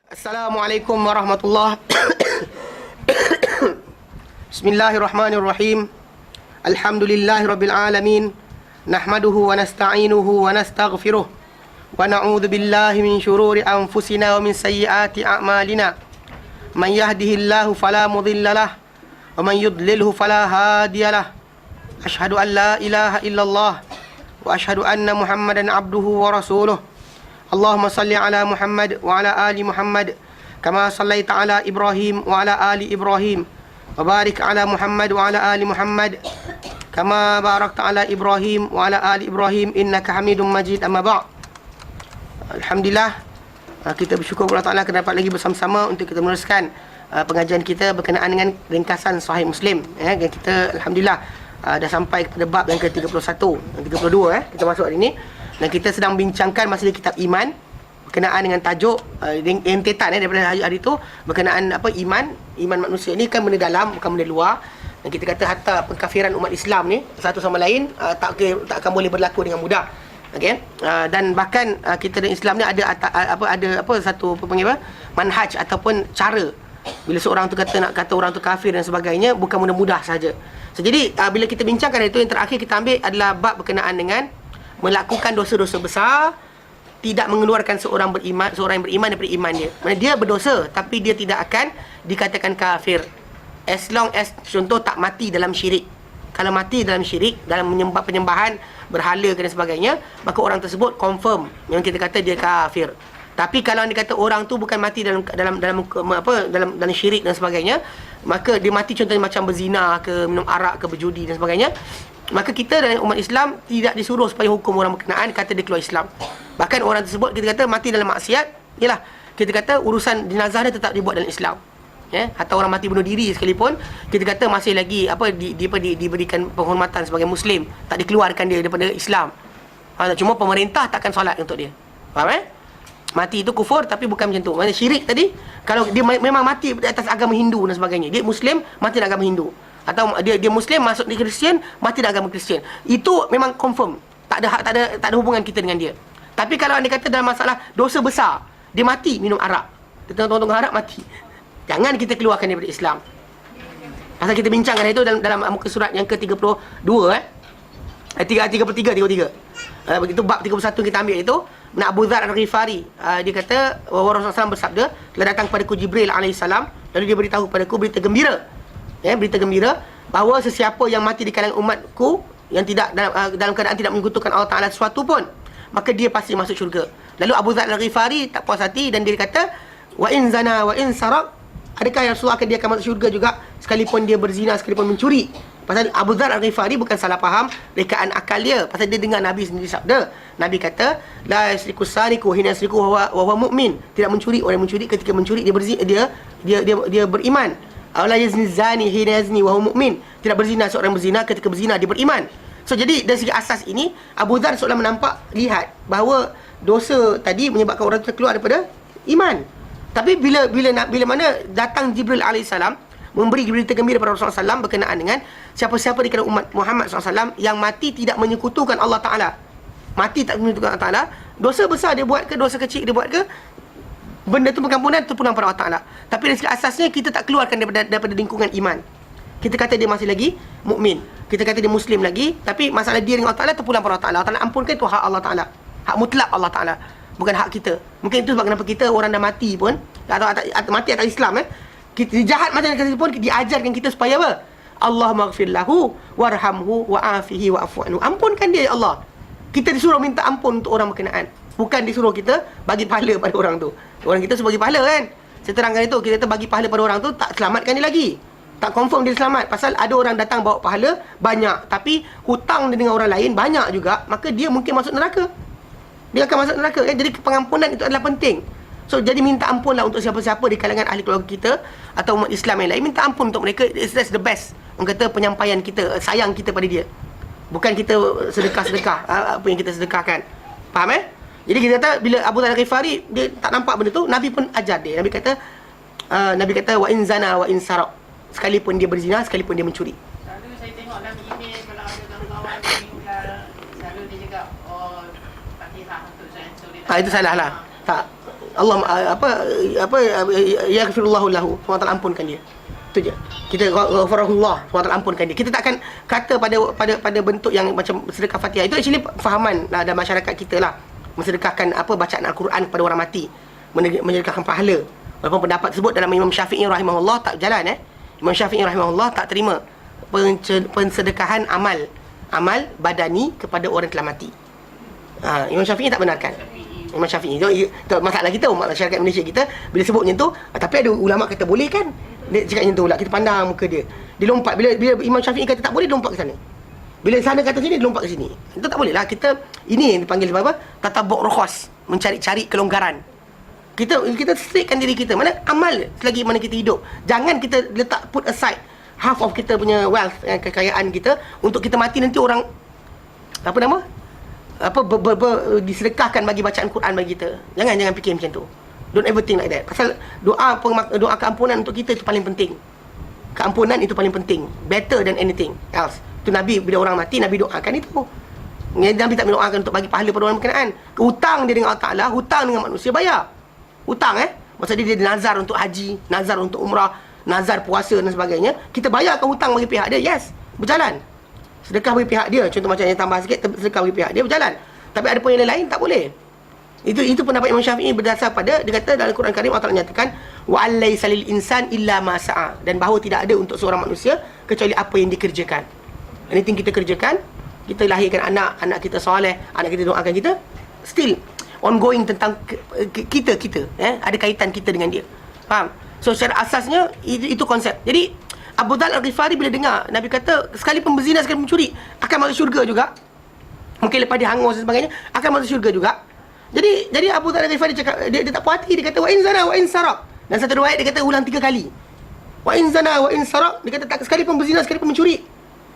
Assalamualaikum warahmatullahi Bismillahirrahmanirrahim. Alhamdulillahirabbil alamin. Nahmaduhu wa nasta'inuhu wa nastaghfiruh. Wa na'udzu billahi min shururi anfusina wa min sayyiati a'malina. Man yahdihillahu fala mudhillalah wa man yudlilhu fala hadiyalah. Asyhadu an la ilaha illallah wa asyhadu anna Muhammadan abduhu wa rasuluh. Allahumma salli ala Muhammad wa ala ali Muhammad kama sallaita ala Ibrahim wa ala ali Ibrahim wa barik ala Muhammad wa ala ali Muhammad kama barakta ala Ibrahim wa ala ali Ibrahim innaka Hamidum Majid. Amma ba'd. Alhamdulillah, kita bersyukur kepada Allah kerana dapat lagi bersama-sama untuk kita meneruskan pengajian kita berkenaan dengan ringkasan Sahih Muslim. Dan kita alhamdulillah dah sampai kepada bab yang ke-31 dan 32 kita masuk hari ini. Dan kita sedang bincangkan masalah kitab iman berkenaan dengan tajuk rentetan daripada hari itu berkenaan apa iman manusia ni kan benda dalam bukan benda luar. Dan kita kata hatta pengkafiran umat Islam ni satu sama lain tak akan boleh berlaku dengan mudah. Okey. Dan bahkan kita dan Islam ni ada satu manhaj ataupun cara bila seorang tu nak kata orang tu kafir dan sebagainya bukan mudah-mudah saja. So, jadi bila kita bincangkan itu, yang terakhir kita ambil adalah bab berkenaan dengan melakukan dosa-dosa besar tidak mengeluarkan seorang yang beriman daripada iman dia. Maksudnya dia berdosa tapi dia tidak akan dikatakan kafir as long as contoh tak mati dalam syirik. Kalau mati dalam syirik, dalam penyembahan berhala dan sebagainya, maka orang tersebut confirm yang kita kata dia kafir. Tapi kalau dia kata orang tu bukan mati dalam syirik dan sebagainya, maka dia mati contohnya macam berzina ke, minum arak ke, berjudi dan sebagainya, maka kita dan umat Islam tidak disuruh supaya hukum orang berkenaan kata dia keluar Islam. Bahkan orang tersebut kita kata mati dalam maksiat, yalah, kita kata urusan jenazah dia tetap dibuat dalam Islam. Atau orang mati bunuh diri sekalipun, kita kata masih lagi diberikan penghormatan sebagai Muslim, tak dikeluarkan dia daripada Islam. Cuma pemerintah takkan solat untuk dia. Faham Mati itu kufur tapi bukan macam tu. Maksudnya syirik tadi, kalau dia memang mati di atas agama Hindu dan sebagainya, dia Muslim mati dalam agama Hindu, atau dia Muslim masuk di Kristian mati dalam agama Kristian, itu memang confirm tak ada hubungan kita dengan dia. Tapi kalau anda kata dalam masalah dosa besar, dia mati minum arak, dia tengok arak mati, jangan kita keluarkan daripada Islam. Pasal kita bincangkan itu dalam muka surat yang ke-32 33. Begitu bab 31 kita ambil itu. Abu Dzar Al-Ghifari dia kata Rasulullah SAW bersabda, telah datang kepadaku Jibril alaihissalam, lalu dia beritahu kepadaku berita gembira, berita gembira bahawa sesiapa yang mati di kalangan umatku yang tidak dalam keadaan tidak menyekutukan Allah Taala sesuatu pun, maka dia pasti masuk syurga. Lalu Abu Dzar Al-Ghifari tak puas hati dan dia kata, wa in zana wa in sarak, adakah ya Rasulullah dia akan masuk syurga juga sekalipun dia berzina, sekalipun mencuri? Pasal Abu Dzar Al-Ghifari bukan salah faham rekaan akal dia, pasal dia dengar Nabi sendiri sabda. Nabi kata, la yasriku sariku hina yasriku wa huwa mu'min. Tidak mencuri orang mencuri ketika mencuri dia beriman. La yazni zani hina yazni wa huwa mu'min. Tidak berzina seorang berzina ketika berzina dia beriman. So jadi dari segi asas ini, Abu Dzar seolah lihat bahawa dosa tadi menyebabkan orang terkeluar daripada iman. Tapi bila mana datang Jibril alaihissalam memberi berita gembira kepada Rasulullah SAW berkenaan dengan siapa-siapa di kalangan umat Muhammad SAW yang mati tidak menyekutukan Allah Ta'ala, mati tak menyekutukan Allah Ta'ala, dosa besar dia buat ke, dosa kecil dia buat ke, benda tu pengampunan terpulang pada Allah Ta'ala. Tapi dari segi asasnya kita tak keluarkan daripada lingkungan iman. Kita kata dia masih lagi mukmin, kita kata dia Muslim lagi, tapi masalah dia dengan Allah Ta'ala terpulang pada Allah Ta'ala. Allah Ta'ala ampunkan, itu hak Allah Ta'ala, hak mutlak Allah Ta'ala, bukan hak kita. Mungkin itu sebab kenapa kita orang dah mati pun, atau mati atas Islam, kita jahat macam mana pun diajarkan kita supaya apa? Allah maghfir lahu warhamhu wa'afihi wa'fu anhu. Ampunkan dia ya Allah. Kita disuruh minta ampun untuk orang berkenaan, bukan disuruh kita bagi pahala pada orang tu. Orang kita suruh bagi pahala kan. Saya terangkan itu, kita bagi pahala pada orang tu tak selamatkan dia lagi, tak confirm dia selamat. Pasal ada orang datang bawa pahala banyak, tapi hutang dia dengan orang lain banyak juga, maka dia mungkin masuk neraka. Dia akan masuk neraka. Jadi pengampunan itu adalah penting. So jadi minta ampunlah untuk siapa-siapa di kalangan ahli keluarga kita atau umat Islam yang lain, minta ampun untuk mereka. That's the best. Orang kata penyampaian kita, sayang kita pada dia, bukan kita sedekah-sedekah apa yang kita sedekahkan. Faham Jadi kita kata bila Abu Dzar Al-Ghifari dia tak nampak benda tu, Nabi pun ajar dia. Nabi kata wa in zana wa in sarak, sekalipun dia berzina, sekalipun dia mencuri. Selalu saya tengok dalam email kalau ada kawan-kawan meninggal, selalu dia cakap Fatihah untuk saya. Itu salah lah. Tak. Allah yaghfirullahu lahu, SWT ampunkan dia. Itu je. Kita ghafarahullah, SWT ampunkan dia. Kita takkan kata pada bentuk yang macam sedekah Fatihah. Itu actually fahaman lah dalam masyarakat kita lah. Mensedekahkan bacaan Al-Quran kepada orang mati, menyedekahkan pahala. Walaupun pendapat tersebut dalam Imam Syafi'i rahimahullah tak jalan. Imam Syafi'i rahimahullah tak terima pensedekahan amal badani kepada orang telah mati. Imam Syafi'i tak benarkan. Imam Syafi'i itu masalah kita, masyarakat Malaysia kita bila sebut macam tu, tapi ada ulama kata boleh kan. Dia cakap macam tu pula, kita pandang muka dia. Dia lompat bila Imam Syafi'i kata tak boleh, dia lompat ke sana. Bila sana kata sini, dia lompat ke sini. Itu tak boleh lah. Kita ini yang dipanggil apa? Tatabuk rukhas, mencari-cari kelonggaran. Kita straighten diri kita. Mana amal selagi mana kita hidup. Jangan kita letak put aside half of kita punya wealth, kekayaan kita untuk kita mati nanti orang disedekahkan bagi bacaan Quran bagi kita. Jangan fikir macam tu. Don't ever think like that. Pasal doa keampunan untuk kita itu paling penting. Keampunan itu paling penting, better than anything else. Itu Nabi bila orang mati, Nabi doakan itu. Nabi tak mendoakan untuk bagi pahala pada orang berkenaan. Hutang dia dengan Allah Ta'ala, hutang dengan manusia bayar. Hutang masa dia nazar untuk haji, nazar untuk umrah, nazar puasa dan sebagainya, kita bayarkan hutang bagi pihak dia. Yes, berjalan. Sedekah bagi pihak dia, contoh macam yang tambah sikit, sedekah bagi pihak dia berjalan. Tapi ada pun yang lain tak boleh. Itu pendapat Imam Syafi'i berdasar pada, dia kata dalam Quran Karim Allah Ta'ala nyatakan wa allaisa lil insan illa ma sa'a, dan bahawa tidak ada untuk seorang manusia kecuali apa yang dikerjakan. Anything kita kerjakan, kita lahirkan anak kita soleh, anak kita doakan kita, still ongoing tentang kita ada kaitan kita dengan dia. Faham? So secara asasnya itu konsep. Jadi Abu Dhal Al-Ghifari bila dengar Nabi kata sekalipun berzina, sekalipun mencuri akan masuk syurga juga, mungkin lepas dia hangus dan sebagainya akan masuk syurga juga. Jadi Abu Dhal Al-Ghifari cakap, dia tak puas hati. Dia kata wa in zana wa in saraq. Dan satu riwayat dia kata ulang 3 kali. Wa in zana wa in saraq, dia kata tak sekalipun berzina, sekalipun mencuri.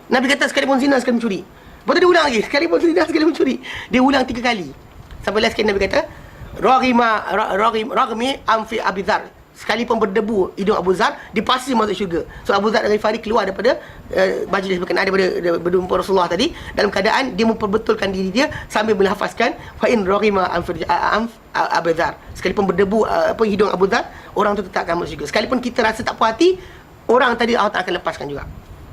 Nabi kata sekalipun zina, sekalipun mencuri. Lepas tu dia ulang lagi, sekalipun zina, sekalipun mencuri. Dia ulang 3 kali. Sampai last sekali Nabi kata Raghmi amfi Abi Dhar, sekalipun berdebu hidung Abu Dhar, dia pasti masuk syurga. So Abu Dhar Al-Ghifari keluar daripada majlis berkenaan, daripada berjumpa Rasulullah tadi, dalam keadaan dia memperbetulkan diri dia sambil melafazkan fa in raghima Abu Dhar, sekalipun berdebu hidung Abu Dhar, orang tu tetap akan masuk syurga. Sekalipun kita rasa tak puas hati, orang tadi Allah Ta'ala akan lepaskan juga.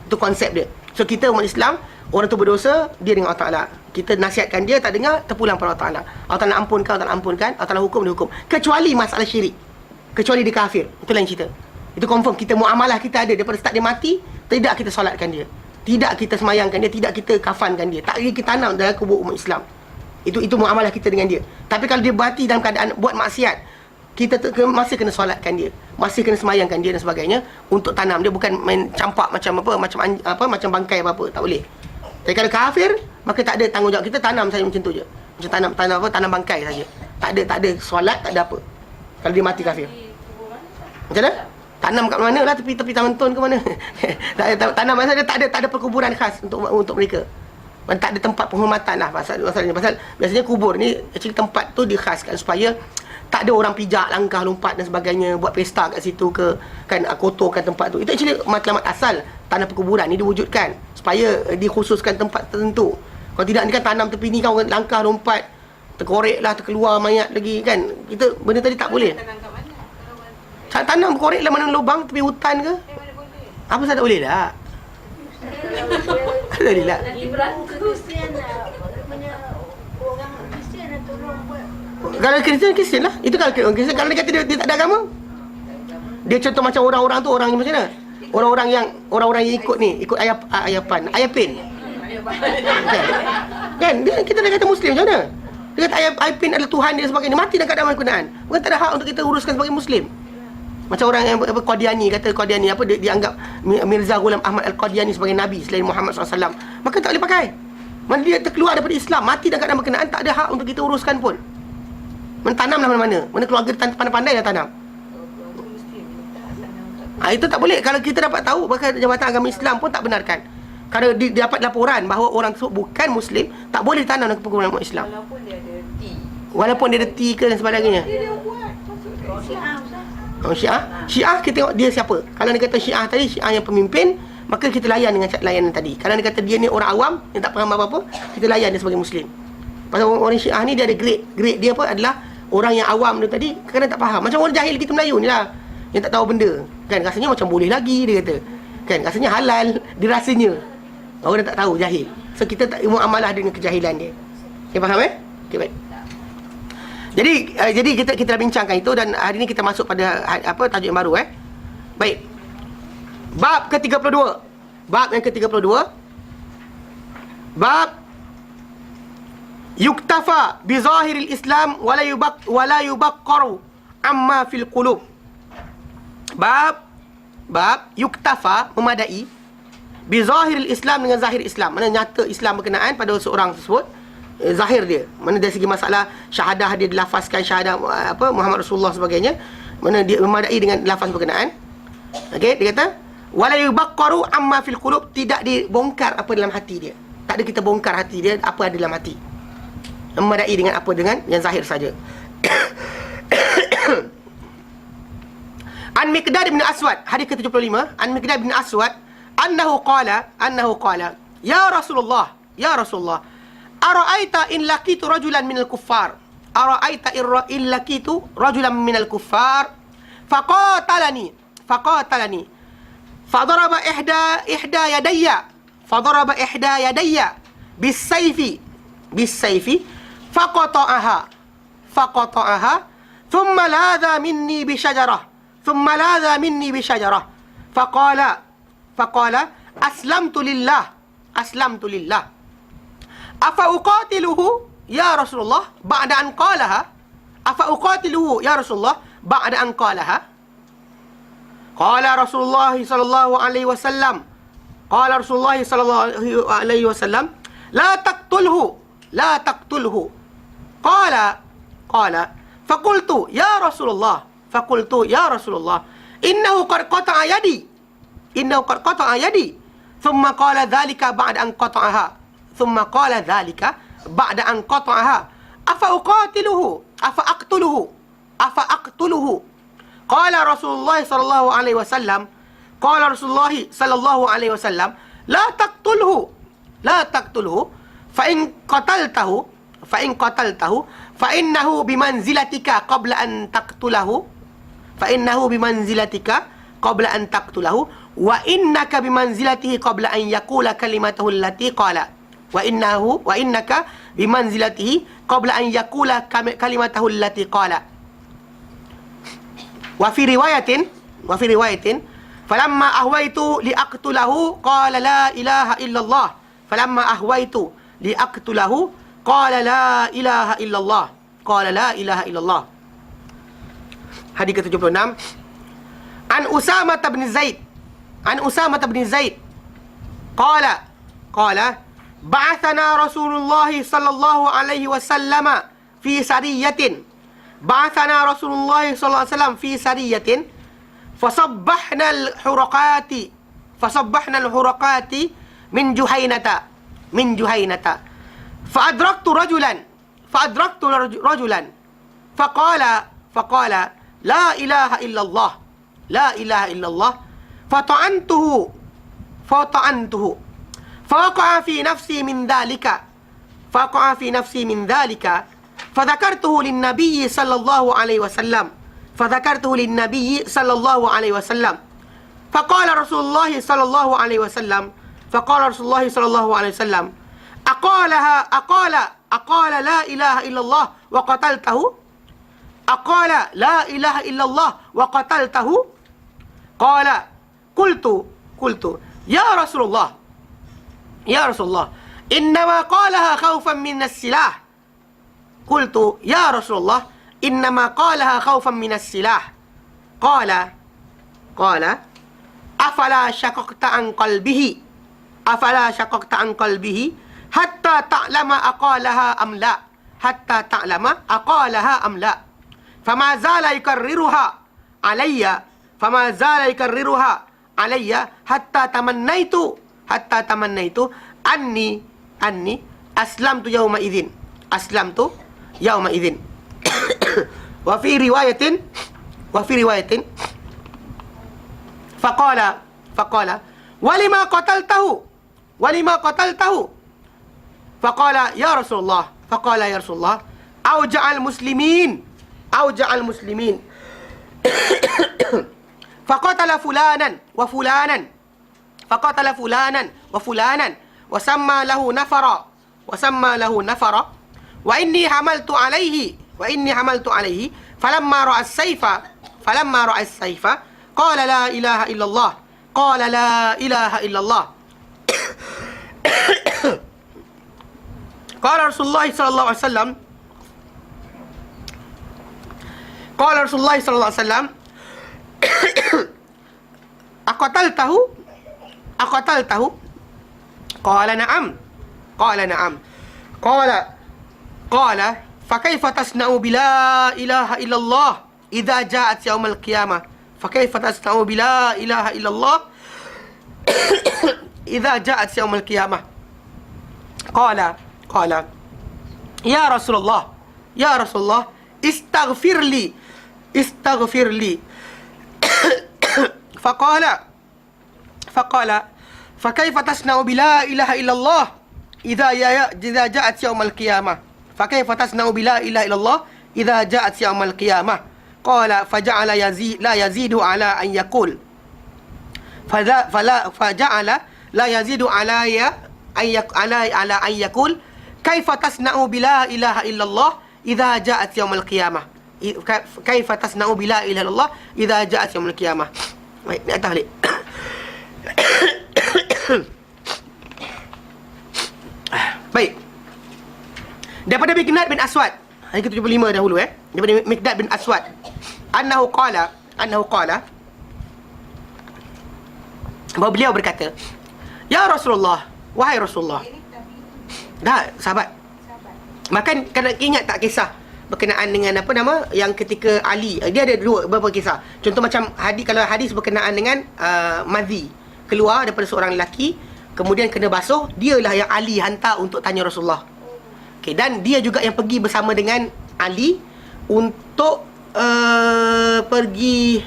Itu konsep dia. So kita umat Islam, orang tu berdosa, dia dengan Allah Ta'ala. Kita nasihatkan dia, tak dengar, terpulang pada Allah Ta'ala. Allah Ta'ala ampunkan, Allah Ta'ala ampunkan, Allah Ta'ala hukum, dia hukum. Kecuali masalah syirik, kecuali dia kafir, itu lain cerita. Itu confirm kita muamalah kita ada daripada start dia mati, tidak kita solatkan dia, tidak kita semayangkan dia, tidak kita kafankan dia, tak kita tanam dalam kubur umat Islam. Itu muamalah kita dengan dia. Tapi kalau dia mati dalam keadaan buat maksiat, kita masih kena solatkan dia, masih kena semayangkan dia dan sebagainya untuk tanam dia, bukan main campak macam macam bangkai apa-apa, tak boleh. Tapi kalau kafir, maka tak ada tanggungjawab kita, tanam saja macam tu je. Macam tanam bangkai saja. Tak ada solat, tak ada apa. Kalau dia mati kafir. Macam mana? Tanam kat mana lah, tepi taman ton ke mana? Tanam maksudnya tak ada perkuburan khas untuk mereka. Tak ada tempat penghormatan lah masalahnya. Pasal biasanya kubur ni actually tempat tu dikhaskan supaya tak ada orang pijak, langkah, lompat dan sebagainya, buat pesta kat situ ke, kan, kotorkan tempat tu. Itu actually matlamat asal tanah perkuburan ni diwujudkan supaya dikhususkan tempat tertentu. Kalau tidak, ni kan tanam tepi ni kan, orang langkah, lompat, terkorek lah, terkeluar mayat lagi kan. Kita benda tadi tak boleh. Tanam korek lah mana lubang tepi hutan ke? Apa sahaja tak boleh tak? Tak boleh tak? Kalau Kristian lah. Itu kalau Kristian, kalau dia kata dia tak ada agama, dia contoh macam orang-orang tu, orang macam mana? Orang-orang yang ikut ni, ikut Ayapin. Kan? Kita dah kata Muslim macam mana? Dia kata Ayapin adalah Tuhan dia sebagainya. Mati dalam keadaan berkenaan. Bukan tak ada hak untuk kita uruskan sebagai Muslim. Macam orang yang Qadiani, kata Qadiani dia dianggap Mirza Ghulam Ahmad Al-Qadiani sebagai Nabi selain Muhammad SAW. Maka tak boleh pakai. Mana dia terkeluar daripada Islam, mati dalam keadaan berkenaan, tak ada hak untuk kita uruskan pun. Mentanamlah mana-mana. Mana keluarga pandai-pandai dah tanam. Itu tak boleh. Kalau kita dapat tahu, bahkan Jabatan Agama Islam pun tak benarkan. Kalau dapat laporan bahawa orang tersebut bukan Muslim, tak boleh tanam dalam perkumpulan umat Islam. Walaupun dia ada T ke dan sebagainya. Syiah kita tengok dia siapa. Kalau dia kata Syiah tadi, Syiah yang pemimpin, maka kita layan dengan layanan tadi. Kalau dia kata dia ni orang awam yang tak faham apa-apa, kita layan dia sebagai Muslim. Pasal orang Syiah ni dia ada grade dia apa adalah orang yang awam tu tadi kadang tak faham. Macam orang jahil kita Melayu ni lah, yang tak tahu benda. Kan rasanya macam boleh lagi dia kata. Kan rasanya halal, dia rasanya. Orang tak tahu, jahil. So kita tak muamalah dengan kejahilan dia. Okay, faham Okay, baik. Jadi kita dah bincangkan itu, dan hari ni kita masuk pada tajuk yang baru Baik. Bab ke-32. Bab yang ke-32. Bab yuktafa bi zahiril Islam wala yubaqqaru amma fil qulub. Bab yuktafa, memadai, bi zahiril Islam, dengan zahir Islam. Mana nyata Islam berkenaan pada seorang tersebut, zahir dia. Mana dari segi masalah syahadah dia dilafazkan syahadah Muhammad Rasulullah sebagainya, mana dia memadai dengan lafaz berkenaan. Okey, dia kata wala yubaqqaru amma fil qulub, tidak dibongkar apa dalam hati dia. Tak ada kita bongkar hati dia, apa ada dalam hati. Memadai dengan apa, dengan yang zahir saja. An Miqdad bin Aswad, hadis ke-75, An Miqdad bin Aswad annahu qala ya Rasulullah ara'aita in laqitu rajulan minal kuffar faqatalani fadaraba ihda yadayya bisayfi faqata'aha thumma ladha minni bi shajarah faqala aslamtu lillah afa uqatiluhu ya Rasulullah ba'da an qalaha qala Rasulullah sallallahu alaihi wasallam la taqtulhu qala faqultu ya Rasulullah innahu qad qata'a yadi thumma qala dhalika ba'da an qata'aha afa aqtuluhu qala Rasulullah sallallahu alaihi wasallam la taqtulhu fa in qataltahu fa innahu bimanzilatika qabla an taqtulahu wa innaka bimanzilatihi qabla an yaqula kalimatahu allati qala wa innaka bimanzilatihi qabla an yaqula kalimatahu allati qala wa fi riwayatin falamma ahwaitu liaqtulahu qala la ilaha illallah Hadis ke-76. An Usamah bin Zaid qala ba'athana Rasulullah sallallahu alaihi wasallam fi sariyatin fasabbahna al-huraqati min Juhaynata فأدركت رجلا فقال لا إله إلا الله فطعنته فوقع في نفسي من ذلك فذكرته للنبي صلى الله عليه وسلم فقال رسول الله صلى الله عليه وسلم أقال لا إله إلا الله وقتلته قال قلت يا رسول الله إنما قالها خوفا من السلاح قال أفلا شققت عن قلبه حتى تعلم أقالها أم لا فما زال يكررها علي حتى تمنيت أني أسلمت يومئذ وفي رواية فقال ولما قتلته فقال يا رسول الله أوجع المسلمين auja'al muslimin. Faqatala fulanan wa fulanan. Faqatala fulanan wa fulanan. Wa samma lahu nafara. Wa samma lahu nafara. Wa inni hamaltu alaihi. Wa inni hamaltu alaihi. Falamma ra'a as-sayfa. Falamma ra'a as-sayfa. Qala la ilaha illallah. Qala la ilaha illallah. Qala Rasulullah sallallahu alaihi wasallam. Qala Rasulullah sallallahu alaihi wasallam. Aqataltahu? Aqataltahu? Qala na'am. Qala na'am. Qala fakaifa tasna'u bila ilaha illallah idza ja'at yaumal qiyamah? Fakaifa tasna'u bila ilaha illallah idza ja'at yaumal qiyamah? Qala ya Rasulullah, ya Rasulullah, istaghfir li, istaghfir li. Faqala fakaifa tasna'u bila ilaha illallah idza ja'at yaumal qiyamah? Fakaifa tasna'u bila ilaha illallah idza ja'at yaumal qiyamah? Qala faja'ala la yazidu ala an yaqul. Faja'ala la yazidu ala an yaqul kaifa tasna'u bila ilaha illallah idza ja'at yaumal qiyamah? Kaifa tasna'u bila ilaha illallah idza ja'at yaumal qiyamah? Baik, ni atas balik. Baik. Daripada Miqdad bin Aswad, hari ke-75 dahulu daripada Miqdad bin Aswad, annahu qala bahawa beliau berkata, ya Rasulullah, wahai Rasulullah. Dah, sahabat. Bahkan kena ingat tak kisah berkenaan dengan apa nama yang ketika Ali, dia ada beberapa kisah. Contoh macam hadis, kalau hadis berkenaan dengan madhi keluar daripada seorang lelaki, kemudian kena basuh, dialah yang Ali hantar untuk tanya Rasulullah. Okey, dan dia juga yang pergi bersama dengan Ali untuk pergi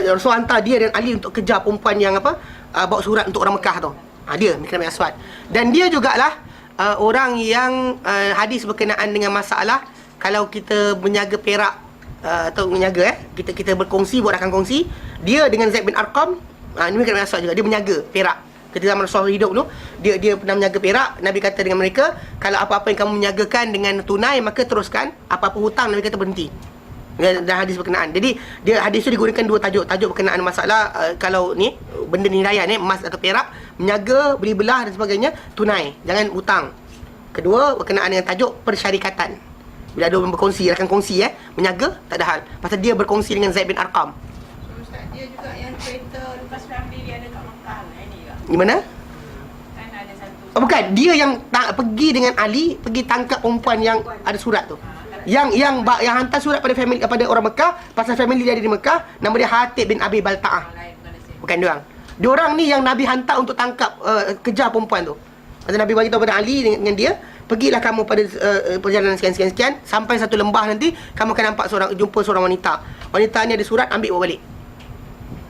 Rasul hantar dia dan Ali untuk kejar perempuan yang bawa surat untuk orang Mekah tu. Dia Miqdad bin Aswad. Dan dia jugalah orang yang hadis berkenaan dengan masalah kalau kita menjaga perak atau menjaga kita berkongsi, buat rakan kongsi, dia dengan Zaid bin Arqam, ini Miqdad bin Aswad juga, dia menjaga perak. Ketika zaman Rasulullah hidup dulu, dia pernah menjaga perak. Nabi kata dengan mereka, kalau apa-apa yang kamu menjagakan dengan tunai, maka teruskan. Apa-apa hutang, Nabi kata berhenti. Dan hadis berkenaan. Jadi dia hadis tu digunakan dua tajuk. Tajuk berkenaan masalah kalau ni benda nilaian emas atau perak, menjaga, beli belah dan sebagainya, tunai, jangan hutang. Kedua berkenaan dengan tajuk persyarikatan. Bila ada orang berkongsi, rakan kongsi menjaga, tak ada hal. Pasal dia berkongsi dengan Zaid bin Arqam. Ustaz, dia juga yang cerita Lucas family dia ada kat Mekah ni ke? Di mana? Kan ada satu. Oh, bukan, dia yang pergi dengan Ali, pergi tangkap perempuan yang ada surat tu. Yang hantar surat pada family, kepada orang Mekah, pasal family dia ada di Mekah, nama dia Hatib bin Abi Balta'ah. Bukan dia orang. Dia orang ni yang Nabi hantar untuk tangkap, kejar perempuan tu. Pasal Nabi bagi tahu pada Ali dengan dia, pergilah kamu pada perjalanan sekian-sekian, sampai satu lembah nanti kamu akan nampak jumpa seorang wanita. Wanita ni ada surat, ambil bawa balik.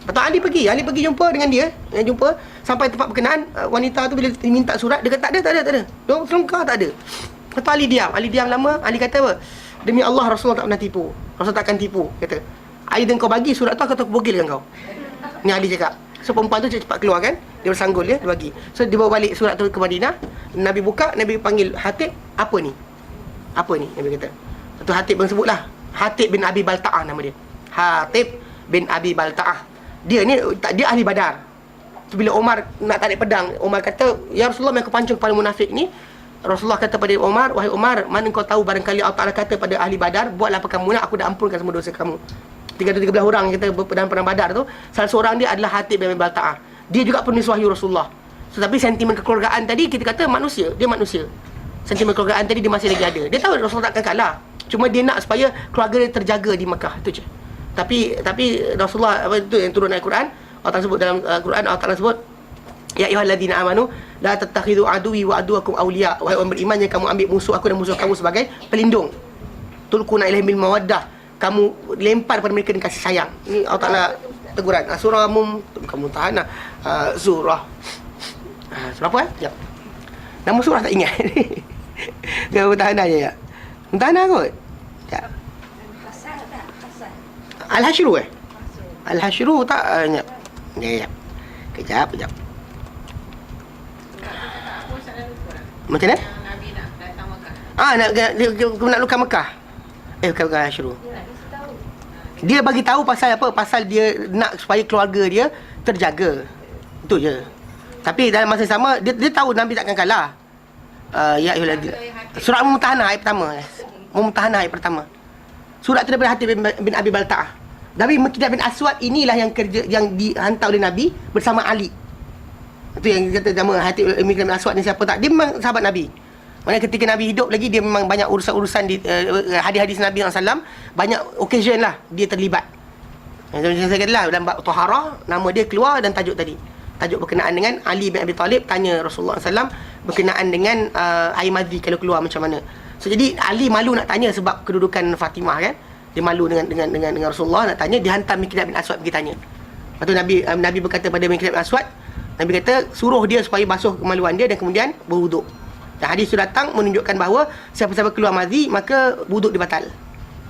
Lepas tu Ali pergi jumpa dengan dia, jumpa sampai tempat berkenaan. Wanita tu bila diminta surat, dia kata tak ada. Dia selengkah tak ada. Lepas tu Ali diam lama. Ali kata apa? Demi Allah, Rasulullah tak pernah tipu. Rasulullah tak akan tipu. Kata, aida kau bagi surat tu, aku bogilkan kau. Ni Ali cakap. So perempuan tu cepat keluar kan, dia bersanggul dia bagi. So dia bawa balik surat tu ke Madinah. Nabi buka, Nabi panggil Hatib, apa ni? Nabi kata. Satu Hatib yang sebutlah, Hatib bin Abi Balta'ah nama dia. Hatib bin Abi Balta'ah. Dia ahli Badar. So, bila Umar nak tarik pedang, Umar kata, ya Rasulullah, aku pancung kepala munafik ni. Rasulullah kata pada Umar, wahai Umar, mana kau tahu barangkali Allah Ta'ala kata pada ahli Badar, buatlah perkara munafik, aku dah ampunkan semua dosa kamu. 13 orang kita berperang Badar tu, salah seorang dia adalah Hatib bin Abi Balta'ah. Dia juga penulis wahyu Rasulullah. So, tapi sentimen kekeluargaan tadi kita kata dia manusia. Sentimen kekeluargaan tadi dia masih lagi ada. Dia tahu Rasulullah takkan kalah. Cuma dia nak supaya keluarga dia terjaga di Makkah, itu je. Tapi Rasulullah itu yang turun ayat Quran, Allah Ta'ala sebut dalam Quran, Allah Ta'ala sebut, ya ayyuhalladzina amanu la tattakhidhu aduwwi wa aduwwakum awliya. Wahai orang beriman, yang kamu ambil musuh aku dan musuh kamu sebagai pelindung. Tulquna ilaihim bil mawaddah. Kamu lempar pada mereka dengan kasih sayang. Ini Allah Ta'ala teguran. Surah Mumtahanah. Surah apa Sekejap. Nama surah tak ingat. Dia Mumtahanah je ya. Mumtahanah kot. Sekejap. Pasal tak? Pasal. Al-Hasyru Masuk. Al-Hasyru tak sekejap. Ya. Kejap. Aku salah lupa. Macam mana? Yang Nabi nak datang Mekah. Nak lukar Mekah. Bukan Al-Hasyru. Dia bagi tahu pasal apa? Pasal dia nak supaya keluarga dia terjaga. Itu je. Tapi dalam masa yang sama dia tahu Nabi takkan kalah. Ya ayyuhalladzina. Surah Mumtahanah ayat pertama. Mumtahanah ayat pertama. Surah tu daripada Hatib bin Abi Balta'ah. Nabi Miqdad bin Aswad inilah yang dihantar oleh Nabi bersama Ali. Itu yang kata nama Hatib Miqdad bin Aswad ni siapa tak? Dia memang sahabat Nabi. Maksudnya ketika Nabi hidup lagi, dia memang banyak urusan-urusan di hadis-hadis Nabi SAW. Banyak occasion lah dia terlibat. Macam saya kata lah, dalam bab Taharah, nama dia keluar dan tajuk tadi. Tajuk berkenaan dengan Ali bin Abi Talib tanya Rasulullah SAW berkenaan dengan air madhi kalau keluar macam mana. So jadi Ali malu nak tanya sebab kedudukan Fatimah kan. Dia malu dengan Rasulullah nak tanya, dia hantar Miqdad bin Aswad pergi tanya. Lepas tu Nabi berkata pada Miqdad bin Aswad, Nabi kata suruh dia supaya basuh kemaluan dia dan kemudian berwuduk. Dan hadis itu datang menunjukkan bahawa siapa-siapa keluar madhi maka wuduk dia batal.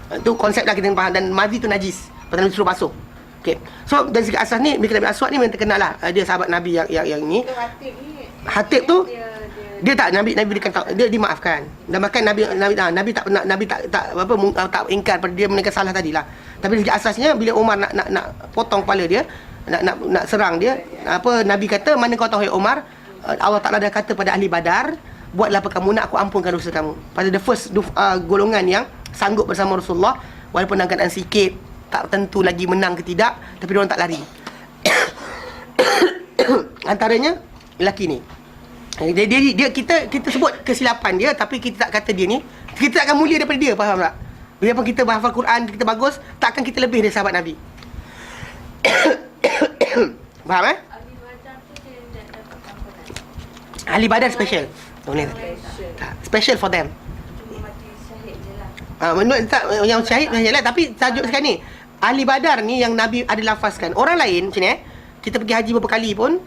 Itu konsep lah kita faham. Dan madhi tu najis, pasal Nabi suruh basuh. Okay. So dari segi asas ni Miqdad bin Aswad ni memang terkenal lah. Dia sahabat Nabi yang ni. Itu Hatib ni. Hatib tu dia tak Nabi dia dimaafkan. Dan bahkan Nabi tak ingkar pada dia menekan salah tadilah. Tapi dari segi asasnya bila Umar nak potong kepala dia, nak serang dia, Nabi kata, mana kau tahu hai Umar, Allah Taala dah kata pada ahli Badar, buatlah apa kamu nak, aku ampunkan dosa kamu. Pada the first golongan yang sanggup bersama Rasulullah, walaupun dalam keadaan sikit, tak tentu lagi menang ke tidak, tapi diorang tak lari. Antaranya lelaki ni. Kita sebut kesilapan dia, tapi kita tak kata dia ni, kita tak akan mulia daripada dia, faham tak? Bila pun kita hafal Quran, kita bagus, takkan kita lebih dari sahabat Nabi. Faham Ahli Badar special. Boleh tak? Special for them. Menurut tak yang syahid lah, tapi tajuk sekarang ni Ahli Badar ni yang Nabi ada lafazkan. Orang lain macam ni kita pergi haji berapa kali pun,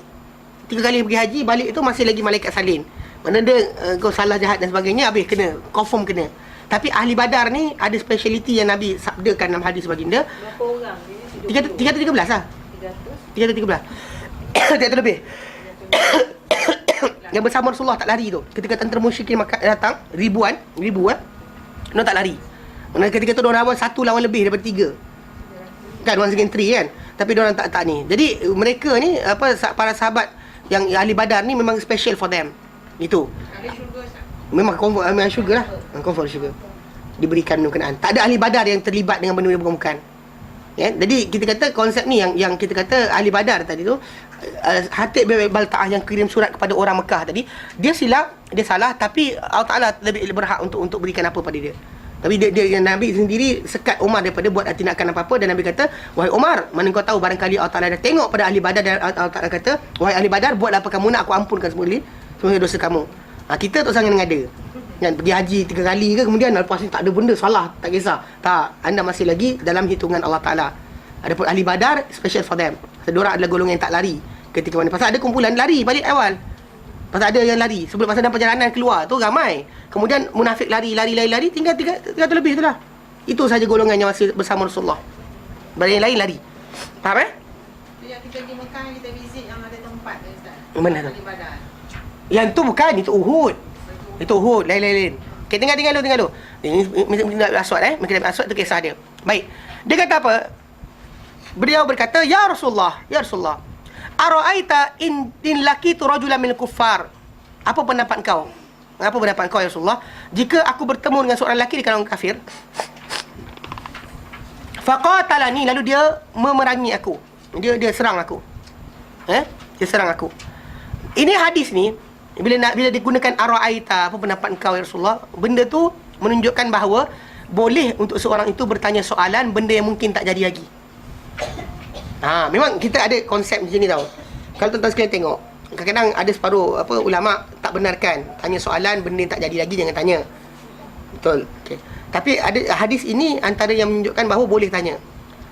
3 kali pergi haji, balik tu masih lagi malaikat salin. Mana dia kau salah jahat dan sebagainya, habis kena, confirm kena. Tapi Ahli Badar ni ada speciality yang Nabi sabdakan dalam hadis baginda. Berapa orang? 313 lah. 313. 300 lebih. Yang bersama Rasulullah tak lari tu. Ketika tentera musyrikin datang, ribu dia tak lari. Maksudnya ketika tu diorang lawan 1 lawan lebih daripada 3. Kan, once again 3 kan. Tapi diorang tak ni. Jadi mereka ni, para sahabat yang Ahli Badar ni memang special for them. Itu. Ada syurga tak? Memang confirm syurga lah. Confirm syurga. Diberikan minum kenaan. Tak ada Ahli Badar yang terlibat dengan benda yang bukan. Ya, jadi kita kata konsep ni yang kita kata Ahli Badar tadi tu, Hatib bin Balta'ah yang kirim surat kepada orang Mekah tadi, dia silap, dia salah, tapi Allah Taala lebih berhak untuk berikan apa pada dia. Tapi dia Nabi sendiri sekat Umar daripada buat tindakan apa-apa, dan Nabi kata, wahai Umar, mana kau tahu barangkali Allah Taala dah tengok pada Ahli Badar, dan Allah Taala kata, wahai Ahli Badar, buatlah apa kamu nak, aku ampunkan semua dosa kamu. Kita tak sangat ngada. Yang pergi haji 3 kali ke, kemudian lepas ni tak ada benda salah, tak kisah. Tak, anda masih lagi dalam hitungan Allah Taala. Adapun Ahli Badar special for them. Diorang adalah golongan yang tak lari ketika mana. Pasal ada kumpulan lari balik awal. Pasal ada yang lari sebelum, pasal dalam perjalanan keluar tu ramai. Kemudian munafik lari, tinggal 300 lebih tu lah. Itu saja golongan yang masih bersama Rasulullah. Yang lain lari. Faham Yang kita pergi Mekah, kita visit yang ada tempat tu Ustaz. Mana tu? Ahli Badar. Yang tu bukan, itu Uhud. Itu Uhud, lain. Okay, tinggal dulu. Ini Miqdad bin Aswad Miqdad bin Aswad tu kisah dia. Baik. Dia kata apa? Beliau berkata, Ya Rasulullah, ara'aita in laqitu rajulan minal kuffar. Apa pendapat kau? Apa pendapat kau ya Rasulullah? Jika aku bertemu dengan seorang lelaki di kalangan kafir, faqatalani, lalu dia memerangi aku. Dia serang aku. Dia serang aku. Ini hadis ni bila digunakan ara'aita, apa pendapat kau ya Rasulullah, benda tu menunjukkan bahawa boleh untuk seorang itu bertanya soalan benda yang mungkin tak jadi lagi. Memang kita ada konsep macam ni tau. Kalau tuan-tuan sekalian tengok, kadang-kadang ada separuh ulama tak benarkan tanya soalan benda yang tak jadi lagi, jangan tanya. Betul. Okay. Tapi ada hadis ini antara yang menunjukkan bahawa boleh tanya.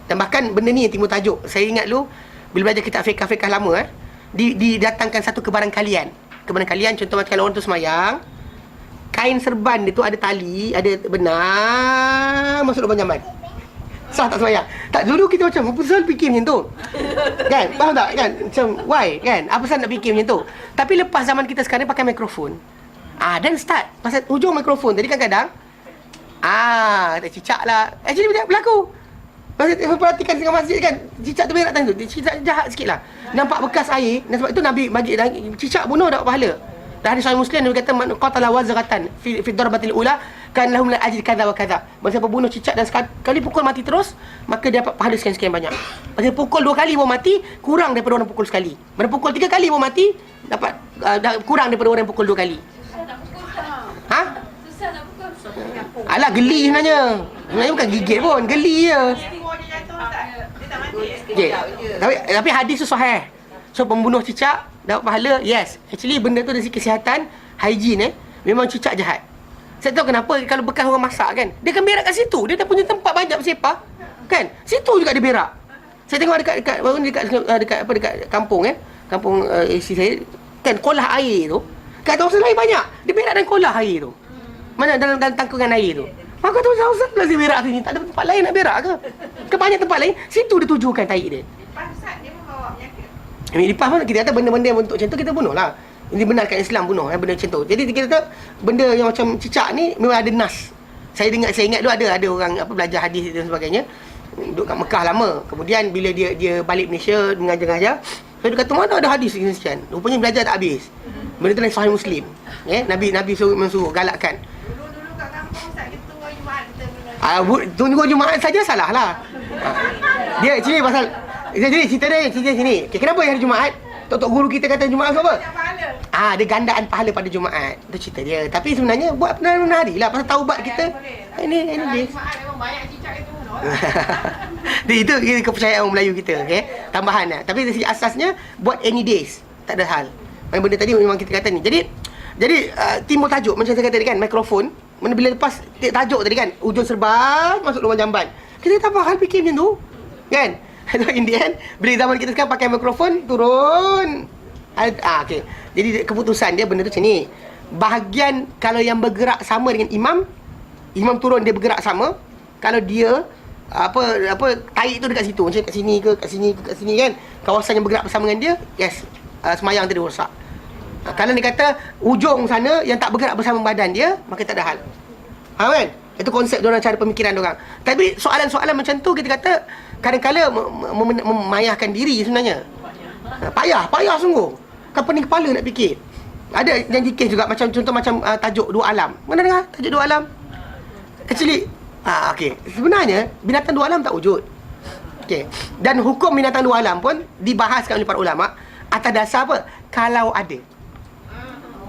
Dan bahkan benda ni yang timbul tajuk. Saya ingat dulu bila belajar kitab fiqh lama, didatangkan satu kebarangkalian. Contoh macam kalau orang tu semayang, kain serban dia tu ada tali, ada benang masuk lubang jamban. Sah tak sembahyang? Tak, dulu kita macam apa pasal fikir macam tu? Kan? Faham tak? Kan? Macam why? Kan? Apa pasal nak fikir macam tu? Tapi lepas zaman kita sekarang pakai mikrofon. Dan start pasal hujung mikrofon tadi kadang-kadang tak cicak lah. Actually berlaku. Pasal perhatikan tengah masjid kan, cicak tu berak tadi tu. Cicak jahat sikit lah. Nampak bekas air, dan sebab itu Nabi bagi cicak bunuh dapat pahala. Dan hadis Sahih Muslim Nabi kata man qatala wazghatan fi darbatil ula kan lahum la ajr kadza wa kadza. Siapa bunuh cicak dan sekali pukul mati terus, maka dia dapat pahala sekian-sekian banyak. Pasal pukul 2 kali baru mati, kurang daripada orang pukul sekali. Pada pukul 3 kali baru mati, dapat kurang daripada orang yang pukul 2 kali. Ha? Susah nak pukul. Alah, geli sebenarnya. Sebenarnya bukan gigit pun, geli je. Tengok dia jatuh Ustaz. Dia tak mati. Okay. Tapi hadis tu sahih. So pembunuh cicak dapat pahala, yes. Actually benda tu dari segi kesihatan, hygiene memang cicak jahat. Saya tahu kenapa kalau bekas orang masak kan, dia akan berak kat situ. Dia tak punya tempat banyak bersepah. Kan? Situ juga dia berak. Saya tengok dekat baru ni dekat kampung kan. Kampung isi saya kan kolah air tu. Kat kawasan lain banyak. Dia berak dalam kolah air tu. Mana dalam tangkungan air tu. Maka tu Ustaz lah dia berak sini. Tak ada tempat lain nak berak ke? Ke banyak tempat lain, situ dia tujukan tahi dia. Lepas Ustaz dia membawa penyakit. Lipas pun kita kata benda-benda yang bentuk macam tu kita bunuh lah. Ini benar kat Islam bunuh benda macam tu. Jadi kita kata benda yang macam cicak ni memang ada nas. Saya ingat dulu ada orang belajar hadis dan sebagainya. Duduk kat Mekah lama. Kemudian bila dia balik Malaysia mengajar-ajar, so dia kata mana ada hadis sekian. Rupanya belajar tak habis. Benda tu dalam Sahih Muslim. Nabi suruh galakkan. Dulu kat kampung Ustaz kita tunggu Jumaat kita Tunggu Jumaat saja salah lah. Dia actually pasal jadi cerita sini. Okay, kenapa hari Jumaat? Tok guru kita kata Jumaat apa? tak pahala. Dia gandaan pahala pada Jumaat. Itu cerita dia. Tapi sebenarnya buat benar-benar hari lah. Pasal taubat kita. Ini dia. Jumaat memang banyak cicak itu. Jadi itu kepercayaan orang Melayu kita. Okay? Tambahan lah. Tapi dari segi asasnya, buat any days. Tak ada hal. Benda tadi memang kita kata ni. Jadi timbul tajuk. Macam saya kata tadi kan, mikrofon. Mana bila lepas tajuk tadi kan, ujung serban masuk lubang jamban. Kita tak hal fikir macam tu. Kan? So in the end, bila zaman kita sekarang pakai mikrofon, turun. Okay. Jadi keputusan dia benda tu macam ni. Bahagian kalau yang bergerak sama dengan imam turun dia bergerak sama. Kalau dia tarik tu dekat situ, macam kat sini kan, kawasan yang bergerak bersama dengan dia, yes, semayang tu dia rosak. Kalau dia kata ujung sana yang tak bergerak bersama badan dia, maka tak ada hal. Kan? Itu konsep diorang, cara pemikiran diorang. Tapi soalan-soalan macam tu kita kata kadang-kala memayahkan diri sebenarnya. Payah sungguh. Kan pening kepala nak fikir. Ada yang dikir juga macam contoh macam tajuk dua alam. Mana dengar tajuk dua alam? Actually okey. Sebenarnya binatang dua alam tak wujud. Okey. Dan hukum binatang dua alam pun dibahaskan oleh para ulama atas dasar apa? Kalau ada.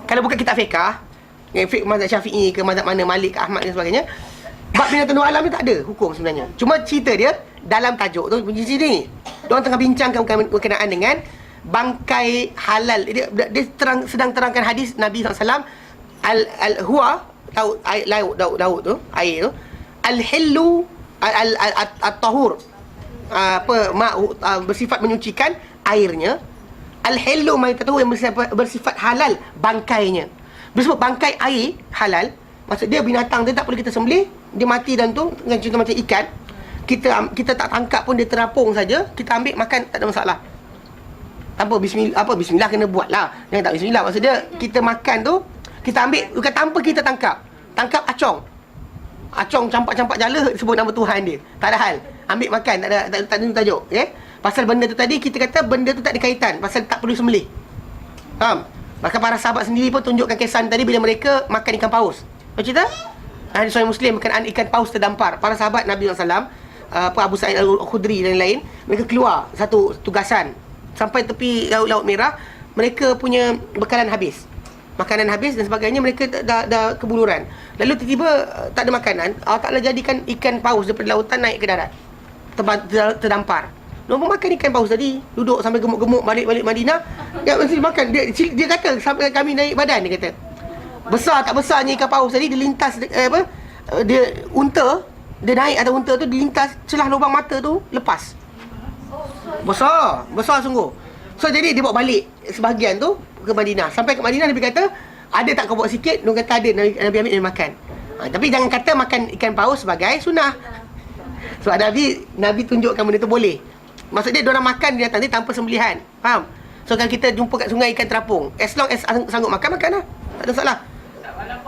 Kalau bukan kitab fiqh, fiqh mazhab Syafi'i ke mazhab mana, Malik ke Ahmad dan sebagainya, bab binatang dua alam ni tak ada hukum sebenarnya. Cuma cerita dia dalam tajuk tu bunyi sini. Diorang tengah bincangkan berkenaan dengan bangkai halal. Dia sedang terangkan hadis Nabi SAW. Huwa Daud tu, air tu. Al-hillu at-tahur. Bersifat menyucikan airnya. Al-hillu maitatuhu yang bersifat halal bangkainya. Bersebut bangkai air halal, maksud dia binatang tu tak perlu kita sembelih, dia mati dan tu, contoh macam ikan. Kita tak tangkap pun, dia terapung saja, kita ambil makan tak ada masalah. Tanpa bismillah kena buat lah. Jangan tak bismillah. Maksud dia kita makan tu, kita ambil bukan tanpa kita tangkap acong campak-campak jala sebut nama Tuhan dia. Tak ada hal. Ambil makan, tak ada tajuk. Okay? Pasal benda tu tadi kita kata benda tu tak ada kaitan, pasal tak perlu sembelih. Faham? Maka para sahabat sendiri pun tunjukkan kesan tadi bila mereka makan ikan paus. Apa cerita? Hadis Sahih Muslim berkenaan ikan paus terdampar. Para sahabat Nabi SAW, Abu Sa'id Al-Khudri dan lain-lain, mereka keluar satu tugasan sampai tepi Laut Merah, mereka punya bekalan habis. Makanan habis dan sebagainya, mereka dah kebuluran. Lalu tiba-tiba tak ada makanan, Allah Ta'ala jadikan ikan paus daripada lautan naik ke darat. Terdampar. Mereka makan ikan paus tadi, duduk sampai gemuk-gemuk balik Madinah. Ya, mesti makan. Dia kata sampai kami naik badan, dia kata. Besar tak besarnya ikan paus tadi, dia lintas dia unta, dia naik atas unta tu, dia lintas celah lubang mata tu, lepas. Besar sungguh. So jadi dia bawa balik sebahagian tu ke Madinah. Sampai ke Madinah Nabi kata, Ada tak kau bawa sikit? Dia kata ada, Nabi ambil dia makan. Tapi jangan kata makan ikan paus sebagai sunnah. Sebab Nabi tunjukkan benda tu boleh. Maksudnya diorang makan binatang ni tanpa sembelihan. Faham? So kalau kita jumpa kat sungai ikan terapung, as long as sanggup makan, makan lah. Tak ada masalah.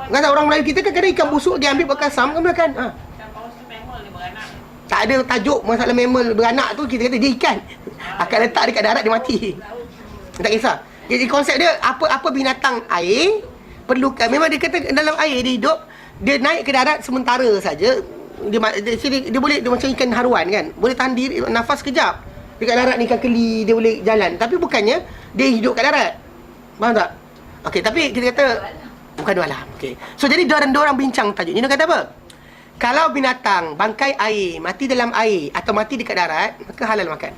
Kan orang Melayu kita kan kadang ikan busuk dia ambil pakai asam kan makan. Ikan paus tu memang dia beranak. Tak ada tajuk masalah mammal beranak tu, kita kata dia ikan. Akan letak dekat darat dia mati. Tak kisah. Jadi konsep dia apa binatang air perlukan, memang dia kata dalam air dia hidup, dia naik ke darat sementara saja. Dia boleh, dia macam ikan haruan kan, boleh tahan diri nafas kejap. Dekat darat ni ikan keli dia boleh jalan, tapi bukannya dia hidup kat darat. Faham tak? Okey, tapi kita kata bukan dua alam. Okey. So jadi diorang bincang tajuk ni. Dia kata apa? Kalau binatang bangkai air mati dalam air atau mati dekat darat, maka halal makan.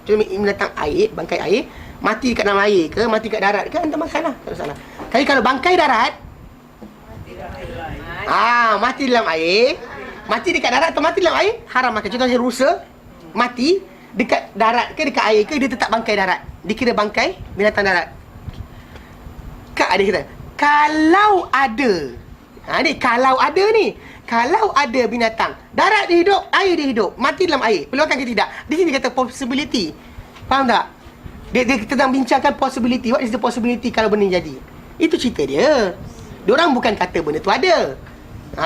Cuma binatang air, bangkai air mati dekat dalam air ke mati dekat darat ke, anda makan lah, tak masalah. Tapi kalau bangkai darat, mati dalam air, mati dekat darat atau mati dalam air, haram makan. Contohnya rusa mati dekat darat ke dekat air ke, dia tetap bangkai darat, dikira bangkai binatang darat. Kak ada kata, kalau ada, kalau ada binatang darat dia hidup, air dia hidup, mati dalam air, peluangkan ke tidak? Di sini kata possibility. Faham tak? Dia tentang bincangkan possibility. What is the possibility kalau benda jadi? Itu cerita dia. Diorang bukan kata benda tu ada.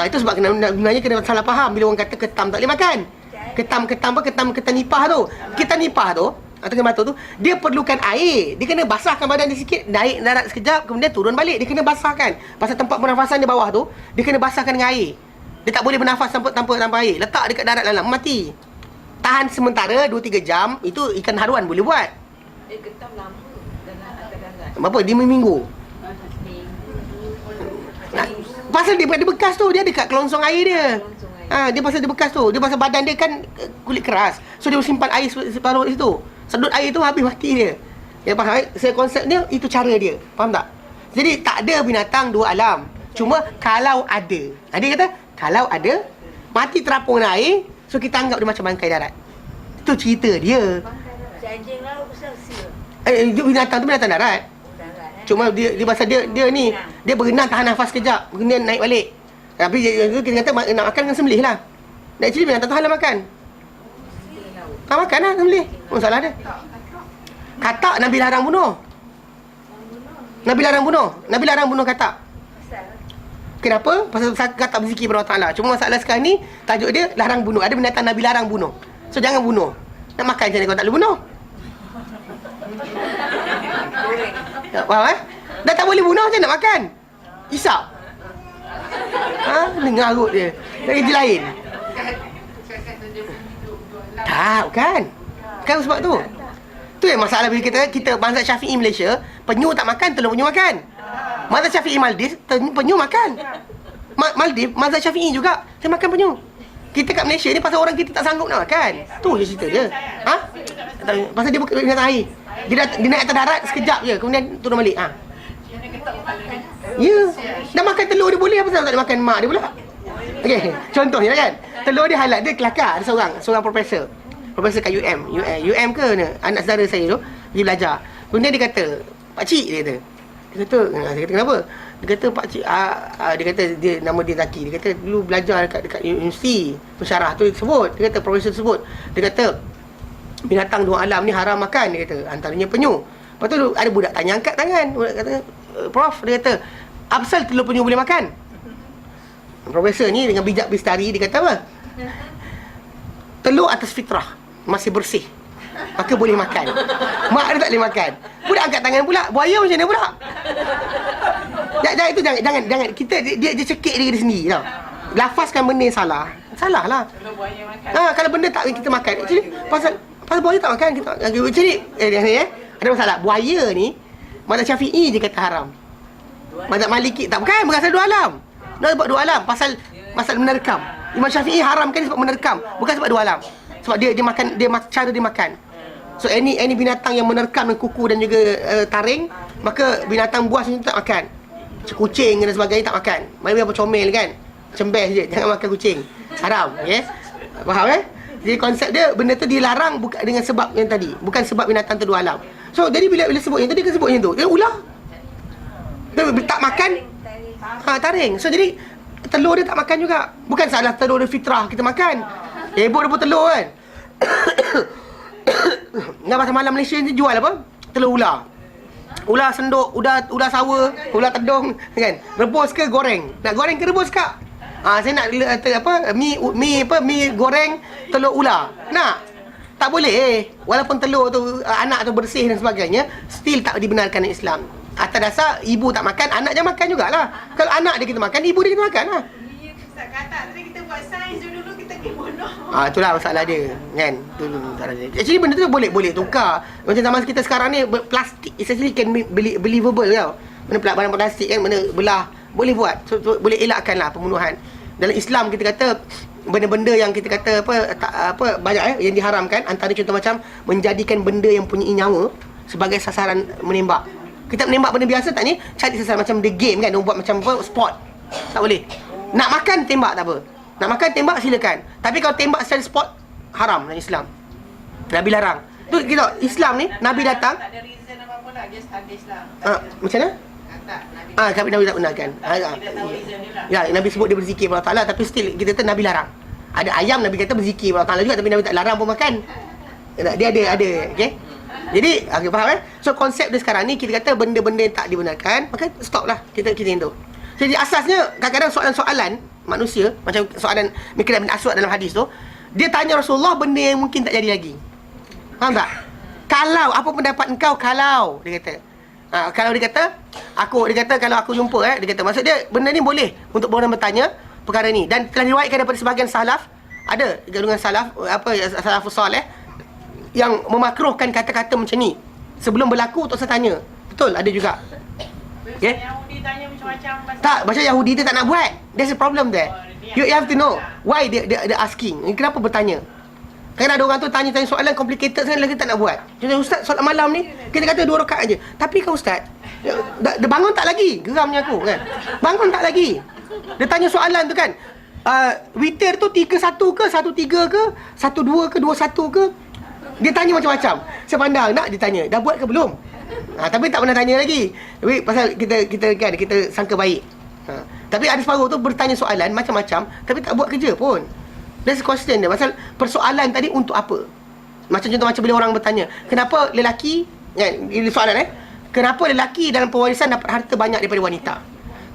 Itu sebab sebenarnya kena salah faham bila orang kata ketam tak boleh makan. Ketam nipah tu. Ketam nipah tu atau ketam tu, dia perlukan air. Dia kena basahkan badan dia sikit, naik darat sekejap, kemudian turun balik. Dia kena basahkan. Pasal tempat pernafasan di bawah tu, dia kena basahkan dengan air. Dia tak boleh bernafas tanpa air. Letak dekat darat dalam, mati. Tahan sementara 2-3 jam, itu ikan haruan boleh buat. Dia ketam lama dalam atas darat. Berapa? 5 minggu. Pasal dia bekas tu, dia ada kat kelongsong air dia. Dia pasal dia bekas tu. Dia pasal badan dia kan kulit keras. So dia simpan air separuh situ. Sedut air tu habis mati dia. Ya faham? Saya konsep dia, itu cara dia. Faham tak? Jadi tak ada binatang dua alam. Cuma kalau ada. Dia kata kalau ada mati terapung dalam air, so kita anggap dia macam bangkai darat. Itu cerita dia. Anjing laut besar sia. Binatang tu binatang darat. Cuma dia pasal dia ni, dia berenang tahan nafas kejap, kemudian naik balik. Tapi kita kata nak makan dengan sembelih lah. Actually binatang tu halal makan. Makan lah sembelih. Masalah dia. Katak Nabi larang bunuh. Nabi larang bunuh katak. Kenapa? Pasal katak berzikir kepada Allah Ta'ala. Cuma masalah sekarang ni, tajuk dia larang bunuh. Ada binatang Nabi larang bunuh. So jangan bunuh. Nak makan macam mana kalau tak boleh bunuh? Faham Dah tak boleh bunuh, macam nak makan? Isap. Dengar kot dia. Dari je lain. Tak, bukan. Bukan sebab tu. Tu yang masalah bila kita mazhab Syafi'i Malaysia, penyu tak makan, telur penyu makan. Mazhab Syafi'i Maldives, penyu makan. Maldives, mazhab Syafi'i juga, dia makan penyu. Kita kat Malaysia ni pasal orang kita tak sanggup nak makan. Tu je cerita dia. Pasal dia bukan binatang air. Dia naik atas darat sekejap je, kemudian turun balik. Ya. Dah makan telur dia boleh, apa sebab tak boleh makan mak dia pula? Okey, contohnya kan. Telur dia halal, dia kelakar. Ada seorang profesor. Profesor kat UM ke ni? Anak saudara saya tu, dia belajar. Kemudian dia kata, "Pakcik," dia kata. Saya kata kenapa? Dia kata pakcik, dia kata dia nama dia Zaki. Dia kata dulu belajar dekat universiti pensyarah tu sebut. Dia kata profesor sebut. Dia kata binatang dua alam ni haram makan, dia kata. Antaranya penyu. Lepas tu ada budak tanya, angkat tangan. Budak kata, "Prof," dia kata, "Apasal telur penyu boleh makan?" Profesor ni dengan bijak bistari dia kata apa? Telur atas fitrah, masih bersih, maka boleh makan. Mak dia tak boleh makan. Budak angkat tangan pula. Buaya macam mana pula? Jangan kita dia cekik diri dia sendiri tau. Lafazkan benda yang salah. Salah lah. Kalau benda tak kita makan. Jadi pasal buaya tak makan kita. Jadi ada masalah. Buaya ni mazhab Syafi'i je kata haram. Mazhab Maliki tak, bukan berasal dua alam. Dia sebab dua alam pasal menerkam. Imam Syafi'i haramkan sebab menerkam, bukan sebab dua alam. Sebab dia makan, cara dia makan. So any binatang yang menerkam dengan kuku dan juga taring, maka binatang buas ni tak makan. Macam kucing dan sebagainya tak makan. Mari apa comel kan. Cembes je, jangan makan kucing. Haram, okey. Faham Jadi konsep dia, benda tu dilarang bukan dengan sebab yang tadi, bukan sebab binatang tu dua alam. So jadi bila sebut yang tadi, kan sebut yang tu. Dia ular. Dia tak makan, taring. So jadi telur dia tak makan juga. Bukan salah telur dia fitrah kita makan. Ibu dia pun telur kan. Nah, pasal malam Malaysia ni jual apa? Telur ular. Ular senduk, ular sawa, ular tedung kan. Rebus ke goreng? Nak goreng ke rebus kak? Saya nak mi goreng telur ular. Nak? Tak boleh. Walaupun telur tu anak tu bersih dan sebagainya, still tak dibenarkan dalam Islam. Atas dasar ibu tak makan, anak je makan jugalah. Kalau anak dia kita makan, ibu dia kita makan lah. Ya, Ustaz kata tadi kita buat sains dulu kita pergi bunuh. Itulah masalah dia kan. Tu masalah dia. Actually benda tu boleh tukar. Macam zaman kita sekarang ni plastik essentially can be believable tau. Barang plastik kan, benda belah boleh buat. So, boleh elakkanlah pembunuhan. Dalam Islam kita kata benda-benda yang kita kata banyak yang diharamkan, antara contoh macam menjadikan benda yang punya nyawa sebagai sasaran menembak. Kita menembak benda biasa tak ni, cari sasaran macam the game kan, buat macam sport. Tak boleh. Nak makan tembak tak apa. Nak makan tembak silakan. Tapi kalau tembak secara sport haram dalam Islam. Nabi larang. Tu kita Islam ni Nabi datang. Tak ada reason apa-apa lah, just hadis lah. Macam mana? Tak, Nabi tak benarkan. kita tahu reason dia lah. Ya, Nabi sebut dia berzikir kepada Allah Ta'ala, tapi still kita kata Nabi larang. Ada ayam Nabi kata berzikir kepada Allah Ta'ala juga, tapi Nabi tak larang pun makan. Dia ada, okey? Jadi, okay, faham So konsep dia sekarang ni, kita kata benda-benda yang tak dibenarkan, maka stop lah, kita yang tu. Jadi asasnya, kadang-kadang soalan-soalan manusia, macam soalan Miqdad bin Aswad dalam hadis tu, dia tanya Rasulullah benda yang mungkin tak jadi lagi. Faham tak? Kalau, apa pendapat engkau kalau, dia kata. Kalau dia kata kalau aku jumpa dia kata maksud dia benda ni boleh untuk orang bertanya perkara ni, dan telah diriwayatkan daripada sebahagian salaf, ada golongan salaf salafus soleh yang memakruhkan kata-kata macam ni sebelum berlaku tak usah tanya. Betul, ada juga. Okay? Yahudi tanya macam-macam pasal Tak, macam Yahudi dia tak nak buat. There's a problem there. You have to know why dia asking. Kenapa bertanya? Kadang ada orang tu tanya soalan complicated sangat, lagi tak nak buat. Contoh Ustaz solat malam ni kita kata 2 rakaat aje. Tapi kan Ustaz, dia bangun tak lagi? Geramnya aku kan. Bangun tak lagi. Dia tanya soalan tu kan. Witir tu 3-1 ke, 1-3 ke, 1-2 ke, 2-1 ke? Dia tanya macam-macam. Saya pandang nak ditanya, dah buat ke belum? Tapi tak pernah tanya lagi. Tapi pasal kita sangka baik. Tapi ada separuh tu bertanya soalan macam-macam tapi tak buat kerja pun. That's the question dia. Pasal persoalan tadi untuk apa? Macam contoh macam bila orang bertanya, kenapa lelaki, ini soalan kenapa lelaki dalam pewarisan dapat harta banyak daripada wanita?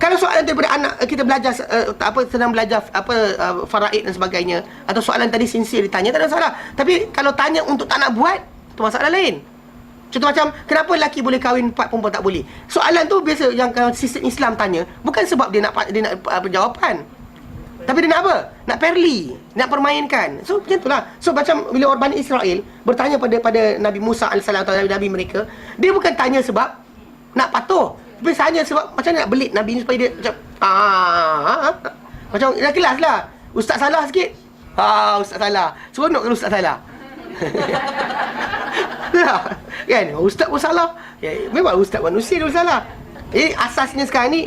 Kalau soalan daripada anak kita belajar sedang belajar faraid dan sebagainya, atau soalan tadi sincere ditanya, tak ada masalah. Tapi kalau tanya untuk tak nak buat, tu masalah lain. Contoh macam kenapa lelaki boleh kahwin 4, perempuan tak boleh? Soalan tu biasa yang kalau sistem Islam tanya, bukan sebab dia nak jawapan. Tapi dia nak apa? Nak perli, nak permainkan. So macam itulah. So macam bila orang Bani Israel bertanya pada Nabi Musa AS atau Nabi mereka, dia bukan tanya sebab nak patuh, tapi tanya sebab macam nak belit Nabi ni supaya dia macam macam dah kelas lah. Ustaz salah sikit. Ustaz salah. Seronok kalau Ustaz salah. Kan? Ustaz pun salah. Memang Ustaz manusia dia salah. Asasnya sekarang ni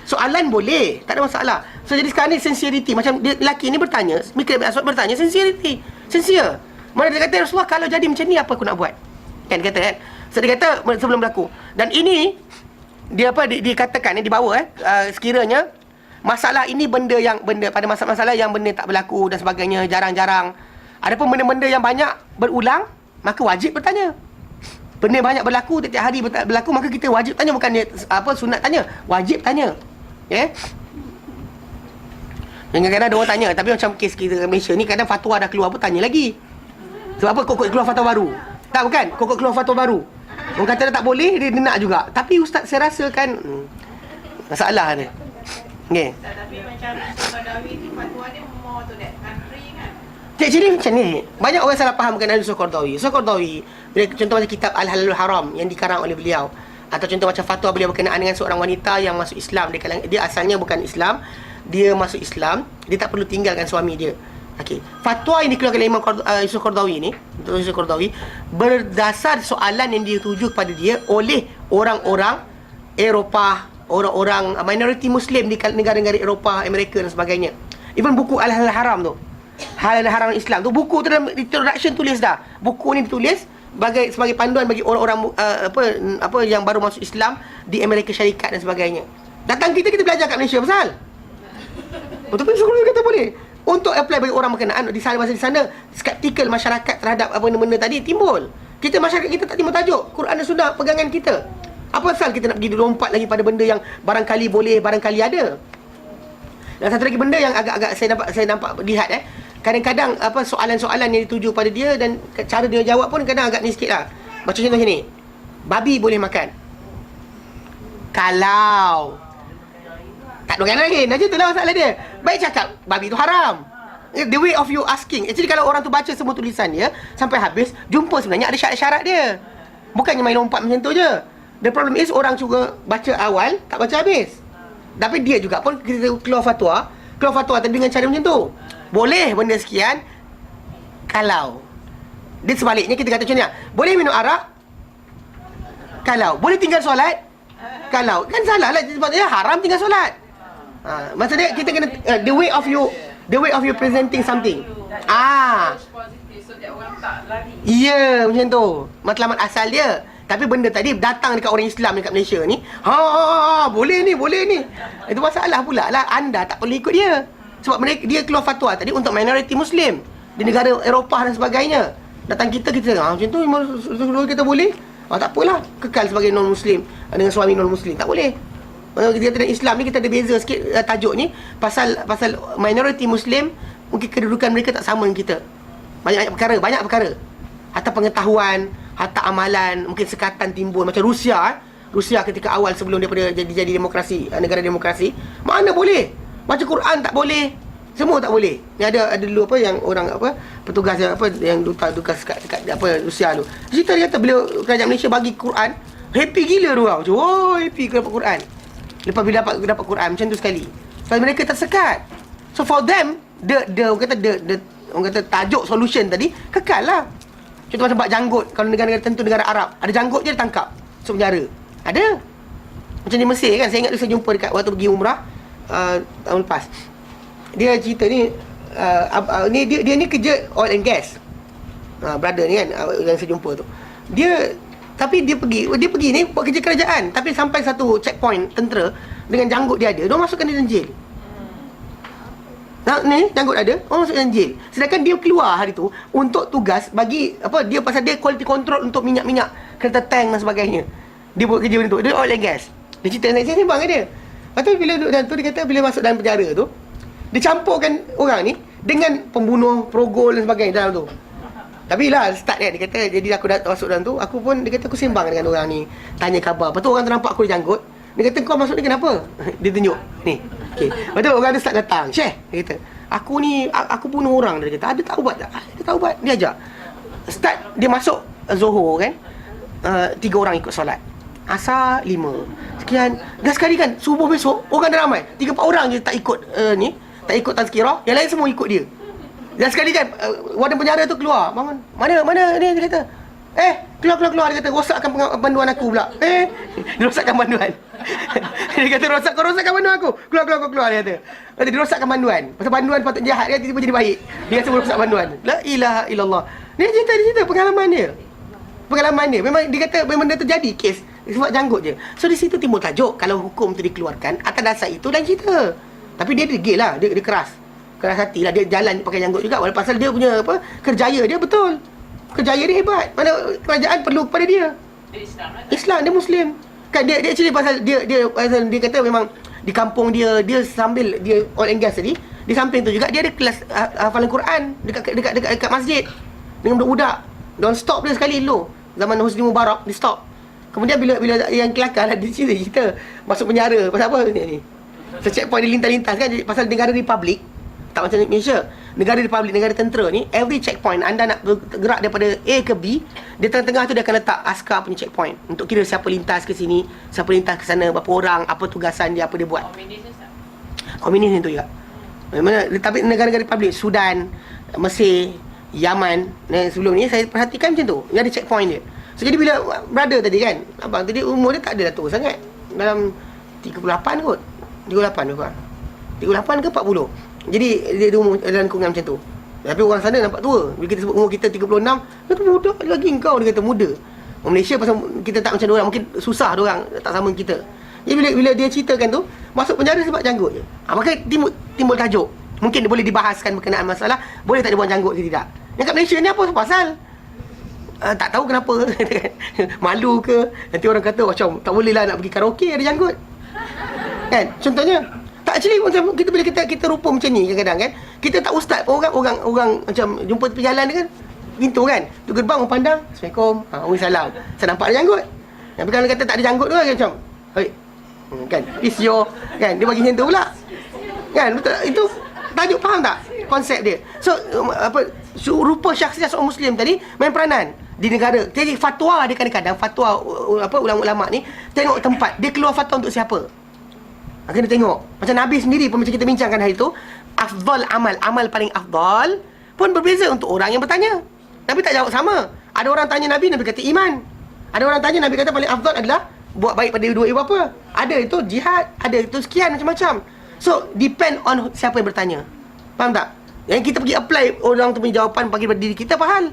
soalan boleh, tak ada masalah. So jadi sekarang ni sincerity. Macam dia, lelaki ni bertanya, Miqdad bin Aswad bertanya sincerity. Sincere. Mana dia kata Rasulullah kalau jadi macam ni apa aku nak buat? Kan dia kata kan. So dia kata sebelum berlaku. Dan ini dia dikatakan dibawa sekiranya masalah ini benda pada masalah yang benda tak berlaku dan sebagainya, jarang-jarang. Adapun benda-benda yang banyak berulang, maka wajib bertanya. Benda banyak berlaku, setiap hari berlaku, maka kita wajib tanya, bukan sunat tanya, wajib tanya. Kadang-kadang ada orang tanya, tapi macam kes kita Malaysia ni, kadang fatwa dah keluar pun tanya lagi. Sebab apa? Kok keluar fatwa baru? Tak, bukan? Kok keluar fatwa baru? Orang kata dah tak boleh, dia nak juga. Tapi Ustaz saya rasa kan masalah dia. Tapi macam Badawi tu fatwa dia more to that country kan. Jadi macam ni, banyak orang salah faham mengenai Yusuf Qaradawi. Yusuf Qaradawi, contoh macam kitab Al-Halalul Haram yang dikarang oleh beliau, atau contoh macam fatwa beliau berkenaan dengan seorang wanita yang masuk Islam. Dia asalnya bukan Islam, dia masuk Islam, dia tak perlu tinggalkan suami dia. Okey, fatwa yang dikeluarkan oleh Imam Yusuf Qaradawi ni, Yusuf Qaradawi, berdasar soalan yang dituju kepada dia oleh orang-orang Eropah, orang-orang minoriti Muslim di negara-negara Eropah, Amerika dan sebagainya. Even buku Al-Halal Haram tu, Halal dan Haram Islam tu, buku tu dalam introduction tulis dah. Buku ni ditulis sebagai panduan bagi orang-orang apa yang baru masuk Islam di Amerika Syarikat dan sebagainya. Datang kita belajar kat Malaysia pasal. Untuk sekolah kata boleh. Untuk apply bagi orang berkenaan di sana, masa di sana skeptikal masyarakat terhadap apa benda tadi timbul. Kita masyarakat kita tak timbul tajuk Quran dan Sunnah pegangan kita. Apa pasal kita nak pergi lompat lagi pada benda yang barangkali boleh, barangkali ada. Dan satu lagi benda yang agak-agak saya nampak lihat kadang-kadang apa soalan-soalan yang dituju pada dia dan cara dia jawab pun kadang agak ni sikitlah. Macam contoh sini. Babi boleh makan. Kalau tak ada lagi. Macam itulah masalah dia. Baik cakap babi tu haram. The way of you asking. Actually kalau orang tu baca semua tulisan dia sampai habis, jumpa sebenarnya ada syarat-syarat dia. Bukannya main lompat macam tu je. The problem is orang juga baca awal, tak baca habis. Tapi dia juga pun kita keluar fatwa tadi dengan cara macam tu. Boleh benda sekian kalau. Dia sebaliknya kita kata macam ni. Boleh minum arak kalau. Boleh tinggal solat kalau. Kan salah lah sebab dia haram tinggal solat. Maksudnya kita kena the way of you presenting something. So that orang tak lari. Ya, macam tu. Matlamat asal dia. Tapi benda tadi datang dekat orang Islam dekat Malaysia ni. Boleh ni. Itu masalah pula lah. Anda tak perlu ikut dia. Sebab dia keluar fatwa tadi untuk minoriti Muslim di negara Eropah dan sebagainya. Datang kita macam tu kita boleh. Tak apalah. Kekal sebagai non-Muslim dengan suami non-Muslim. Tak boleh. Kita kata Islam ni kita ada beza sikit tajuk ni pasal minoriti Muslim mungkin kedudukan mereka tak sama dengan kita. Banyak perkara. Harta pengetahuan, harta amalan, mungkin sekatan timbul macam Rusia ketika awal sebelum daripada jadi demokrasi, negara demokrasi, mana boleh. Baca Quran tak boleh. Semua tak boleh. Ni ada dulu apa yang orang petugas yang duta kat Rusia tu. Cerita dia kata bila kerajaan Malaysia bagi Quran, happy gila dia orang. Happy dapat Quran. Lepas bila dapat Quran macam tu sekali. Sebab mereka tersekat. So for them, orang kata tajuk solution tadi kekal lah. Contoh macam bak janggut. Kalau negara-negara tentu negara Arab, ada janggut je dia tangkap. So penjara. Ada. Macam di Mesir kan, saya ingat saya jumpa dekat waktu pergi umrah tahun lepas. Dia cerita ni dia ni kerja oil and gas. Brother ni kan yang saya jumpa tu. Dia pergi ni buat kerja kerajaan, tapi sampai satu checkpoint tentera dengan janggut dia ada, dia masukkan dia dalam jail. Ni janggut ada, orang masuk dalam jail. Sedangkan dia keluar hari tu untuk tugas bagi dia pasal dia quality control untuk minyak-minyak kereta tank dan sebagainya. Dia buat kerja macam tu. Dia oil and gas. Dia cerita saya sembang dengan dia. Lepas tu bila duduk dalam tu dia kata bila masuk dalam penjara tu, dia campurkan orang ni dengan pembunuh, perogol dan sebagainya dalam tu. Tapi lah start kan, dia kata jadi aku dah masuk dalam tu, aku pun dia kata aku sembang dengan orang ni, tanya khabar. Lepas tu orang tu nampak aku dia janggut. Dia kata kau masuk ni kenapa? Dia tunjuk ni. Okey. Lepas tu orang tu start datang. Syekh, dia kata, aku bunuh orang. Dia kata, ada taubat tak? Dia taubat. Dia ajak. Start dia masuk Zohor kan. 3 orang ikut solat. Asar 5. Sekian. Dah sekali kan subuh besok orang dah ramai. 3-4 orang je tak ikut tak ikut tazkirah. Yang lain semua ikut dia. Dan sekali kan warden penjara tu keluar. Bangun. Mana ni dia kata. Keluar dia kata rosakkan panduan aku pula. Dia rosakkan panduan. Dia kata rosakkan panduan aku. Keluar dia kata. Dia rosakkan panduan. Pasal panduan patut jahat dia tiba-tiba jadi baik. Dia kata rosak panduan. La ilaha illallah. Dia cerita pengalaman dia. Memang dia kata memang dia terjadi kes sebab janggut je. So di situ timbul tajuk kalau hukum tu dikeluarkan atas dasar itu dan cerita. Tapi dia degil lah, dia keras hati lah, dia jalan pakai janggut juga walaupun pasal dia punya kerjaya dia betul. Kerjaya dia hebat. Mana kerajaan perlu kepada dia. Islam dia Muslim. Kan dia actually pasal dia kata memang di kampung dia sambil dia oil and gas tadi, di samping tu juga dia ada kelas hafalan Quran dekat masjid dengan budak-budak. Don't stop dia sekali dulu. Zaman Husni Mubarak di stop. Kemudian bila yang kelakar lah dia cerita masuk penjara pasal apa ni. Checkpoint dia lintas-lintas kan pasal negara republik. Tak macam Malaysia. Negara republik, negara tentera ni, every checkpoint anda nak bergerak daripada A ke B, di tengah-tengah tu dia akan letak askar punya checkpoint untuk kira siapa lintas ke sini, siapa lintas ke sana, berapa orang, apa tugasan dia, apa dia buat. Komunis tu juga. Tapi negara-negara republik Sudan, Mesir, Yaman, sebelum ni saya perhatikan macam tu. Dia ada checkpoint dia. So jadi bila brother tadi kan, abang tadi umur dia tak ada tua sangat. Dalam 38 kot. 38 ke 40. Jadi dia umur dalam kurungan macam tu. Tapi orang sana nampak tua. Bila kita sebut umur kita 36, dia tu muda lagi engkau, dia kata muda. Orang Malaysia pasal kita tak macam diorang, mungkin susah diorang tak sama kita. Jadi bila dia ceritakan tu, masuk penjara sebab janggut je. Maka timbul tajuk. Mungkin dia boleh dibahaskan berkenaan masalah boleh tak dia buang janggut ke tidak. Yang kat Malaysia ni apa pasal? Tak tahu kenapa. Malu ke? Nanti orang kata macam tak boleh lah nak pergi karaoke ada janggut. Kan? Contohnya. Tak, actually macam kita bila kita rupa macam ni kadang-kadang kan. Kita tak ustaz pun orang macam jumpa tepi jalan kan. Pintu kan. Tu gerbang orang pandang. Assalamualaikum. Waalaikumsalam. Saya nampak ada janggut. Tapi kalau kata tak ada janggut tu kan macam, "Hei." Kan? Is your kan dia bagi macam tu pula. Kan? Betul. Itu tajuk, faham tak konsep dia? So rupa syakhsiat seorang Muslim tadi main peranan di negara. Jadi fatwa dia kadang-kadang fatwa ulama-ulama ni tengok tempat dia keluar fatwa untuk siapa. Kena tengok. Macam Nabi sendiri pun macam kita bincangkan hari tu, afdal amal paling afdal pun berbeza untuk orang yang bertanya. Nabi tak jawab sama. Ada orang tanya Nabi kata iman. Ada orang tanya Nabi kata paling afdal adalah buat baik pada dua ibu bapa. Ada itu jihad, ada itu sekian macam-macam. So depend on siapa yang bertanya. Faham tak? Yang kita pergi apply orang tu punya jawapan bagi pada diri kita apa hal?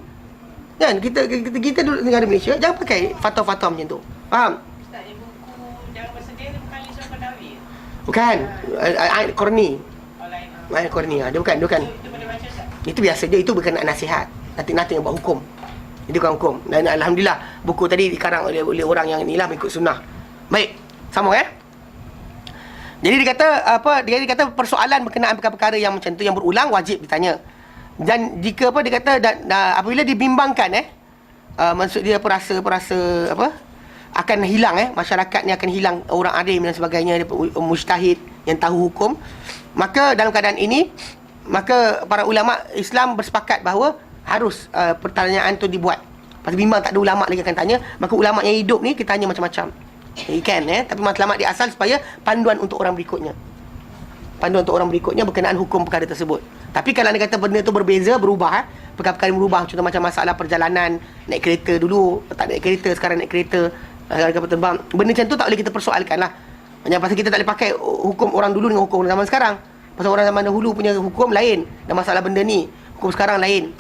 Kan? Kita duduk negara Malaysia, jangan pakai fatwa-fatwa macam tu. Faham? Ustaz, ni buku Jangan Bersedih ni bukan Lisha Qadawi. Bukan. Ayat Qurni. Oh, lain. Ayat Qurni. Dia bukan. Itu boleh baca Ustaz? Itu biasa je. Itu bukan nasihat. Nanti yang buat hukum. Itu bukan hukum. Dan alhamdulillah buku tadi dikarang oleh orang yang inilah mengikut sunnah. Baik. Sambung Jadi dia kata persoalan berkenaan perkara-perkara yang macam tu yang berulang wajib ditanya. Dan jika dia kata apabila dibimbangkan maksud dia perasa akan hilang masyarakat ni akan hilang orang alim dan sebagainya, mujtahid yang tahu hukum, maka dalam keadaan ini maka para ulama Islam bersepakat bahawa harus pertanyaan tu dibuat. Pasal bimbang tak ada ulama lagi akan tanya, maka ulama yang hidup ni kita tanya macam-macam. Ikan tapi matlamat di asal supaya panduan untuk orang berikutnya. Panduan untuk orang berikutnya berkenaan hukum perkara tersebut. Tapi kalau anda kata benda tu berbeza, berubah perkara-perkara berubah, contoh macam masalah perjalanan, naik kereta dulu, tak naik kereta, sekarang naik kereta, kapal terbang. Benda macam tu tak boleh kita persoalkan lah. Hanya pasal kita tak boleh pakai hukum orang dulu dengan hukum zaman sekarang. Pasal orang zaman dahulu punya hukum lain, dan masalah benda ni, hukum sekarang lain.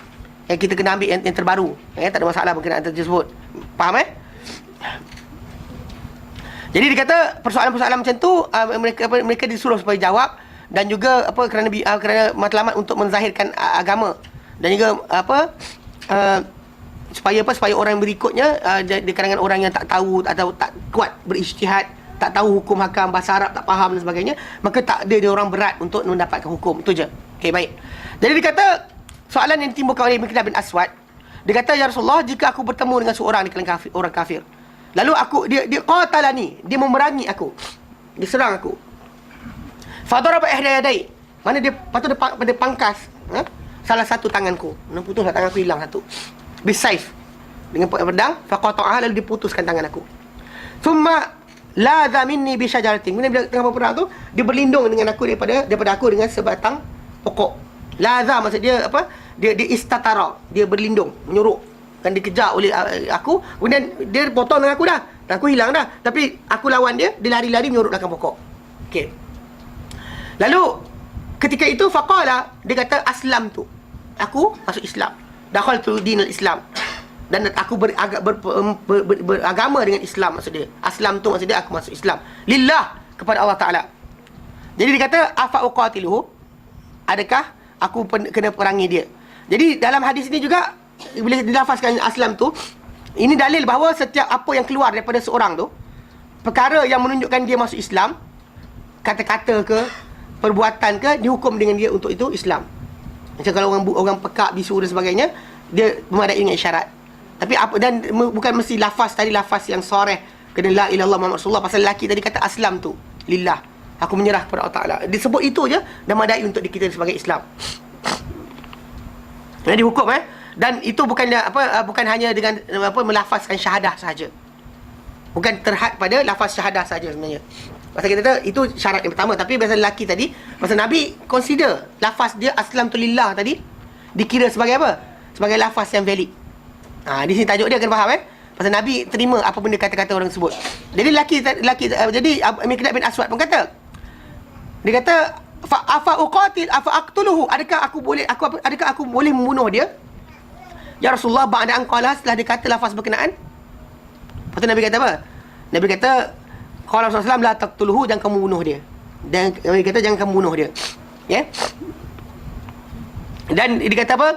Yang kita kena ambil yang terbaru. Tak ada masalah berkenaan tersebut. Faham Jadi dia kata persoalan-persoalan macam tu mereka disuruh supaya jawab, dan juga kerana matlamat untuk menzahirkan agama, dan juga supaya orang berikutnya di kalangan orang yang tak tahu atau tak kuat berijtihad, tak tahu hukum hakam, bahasa Arab tak faham dan sebagainya, maka tak ada dia orang berat untuk mendapatkan hukum. Itu je. Okey, baik. Jadi dia kata soalan yang ditimbulkan oleh Miqdad bin Aswad, dia kata, "Ya Rasulullah, jika aku bertemu dengan seorang di kalangan orang kafir, lalu dia qatalani, dia memerangi aku, dia serang aku. Fadaraba ihda yadai, mana dia patut dia pangkas salah satu tanganku, putuslah tangan aku, hilang satu. Bisaif, dengan pedang, faqata'aha, lalu diputuskan tangan aku. Thumma ladha minni bi syajaratin, kemudian bila tengah berperang tu dia berlindung dengan aku daripada aku dengan sebatang pokok. Ladha maksud dia dia istatara, dia berlindung, menyuruk, kan dikejar oleh aku, kemudian dia potong dengan aku dah, dan aku hilang dah, tapi aku lawan dia lari-lari menyurut belakang pokok. Okey. Lalu ketika itu faqala, dia kata aslam tu, aku masuk Islam, dakhaltu dinul Islam, dan aku beragama dengan Islam. Maksud dia aslam tu maksud dia aku masuk Islam lillah, kepada Allah Taala. Jadi dia kata afa uqatiluhu, adakah aku kena perangi dia. Jadi dalam hadis ini juga bila dilafazkan aslam tu, ini dalil bahawa setiap apa yang keluar daripada seorang tu, perkara yang menunjukkan dia masuk Islam, kata-kata ke, perbuatan ke, dihukum dengan dia untuk itu Islam. Macam kalau orang pekak, bisu dan sebagainya, dia memadai dengan isyarat. Tapi dan bukan mesti lafaz tadi lafaz yang soreh, kena la ilallah Muhammad Rasulullah. Pasal lelaki tadi kata aslam tu lillah, aku menyerah kepada Allah Taala. Disebut itu je dah madai untuk kita sebagai Islam. Jadi hukum dan itu bukan hanya dengan melafazkan syahadah sahaja. Bukan terhad pada lafaz syahadah saja sebenarnya. Pasal kita kata itu syarat yang pertama. Tapi pasal lelaki tadi, pasal Nabi consider lafaz dia aslam tu lillah tadi dikira sebagai apa? Sebagai lafaz yang valid. Di sini tajuk dia kena faham pasal Nabi terima apa benda kata-kata orang sebut. Jadi lelaki jadi Miqdad bin Aswad pun kata, dia kata afa uqatil afa aqtuluhu, adakah aku boleh membunuh dia ya Rasulullah ba'da an qala, setelah dia kata lafaz berkenaan. Lepas tu Nabi kata apa? Nabi kata qala Rasulullah la taqtuluhu, jangan kamu bunuh dia. Dan Nabi kata jangan kamu bunuh dia. Ya. Dan dia kata apa?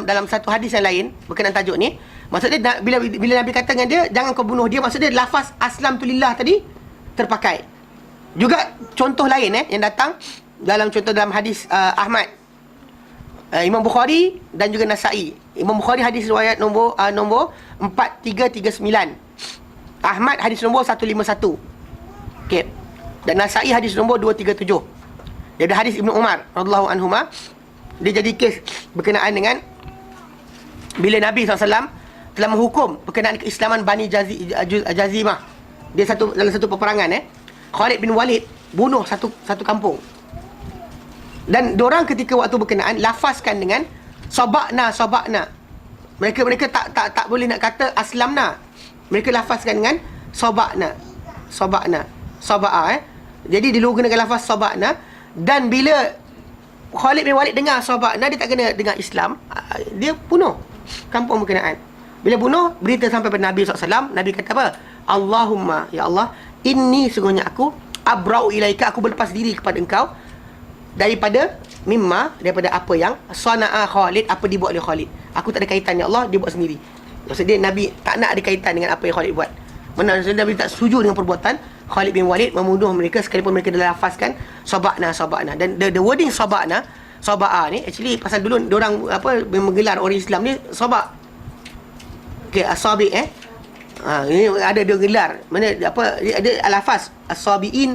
Dalam satu hadis yang lain berkenaan tajuk ni, maksudnya bila Nabi kata dengan dia jangan kau bunuh dia, maksudnya lafaz aslamtu lillah tadi terpakai. Juga contoh lain yang datang dalam hadis Ahmad, Imam Bukhari dan juga Nasa'i. Imam Bukhari hadis riwayat nombor 4339. Ahmad hadis nombor 151. Okey. Dan Nasa'i hadis nombor 237. Dia ada hadis Ibnu Umar radhiyallahu anhuma. Dia jadi kes berkenaan dengan bila Nabi SAW telah menghukum berkenaan keislaman Bani Jazimah. Dia dalam satu peperangan Khalid bin Walid bunuh satu kampung. Dan diorang ketika waktu berkenaan lafazkan dengan sabakna. Mereka tak boleh nak kata aslamna. Mereka lafazkan dengan sabakna. Jadi dia gunakan lafaz sabakna. Dan bila Khalid bin Walid dengar sabakna, dia tak kena dengar Islam, dia bunuh kampung berkenaan. Bila bunuh, berita sampai pada Nabi SAW. Nabi kata apa? Allahumma, ya Allah, inni sungguhnya aku abra'u ilaika, aku berlepas diri kepada engkau daripada apa yang sana'a Khalid, apa dibuat oleh Khalid. Aku tak ada kaitan, ya Allah, dia buat sendiri. Maksudnya Nabi tak nak ada kaitan dengan apa yang Khalid buat. Maksudnya Nabi tak setuju dengan perbuatan Khalid bin Walid membunuh mereka, sekalipun mereka dah lafazkan sabakna. Dan the wording sabakna, saba'a ni actually pasal dulu diorang menggelar orang Islam ni sabak. Okey, asabi ini ada dia gelar. Mana ada lafaz asabiin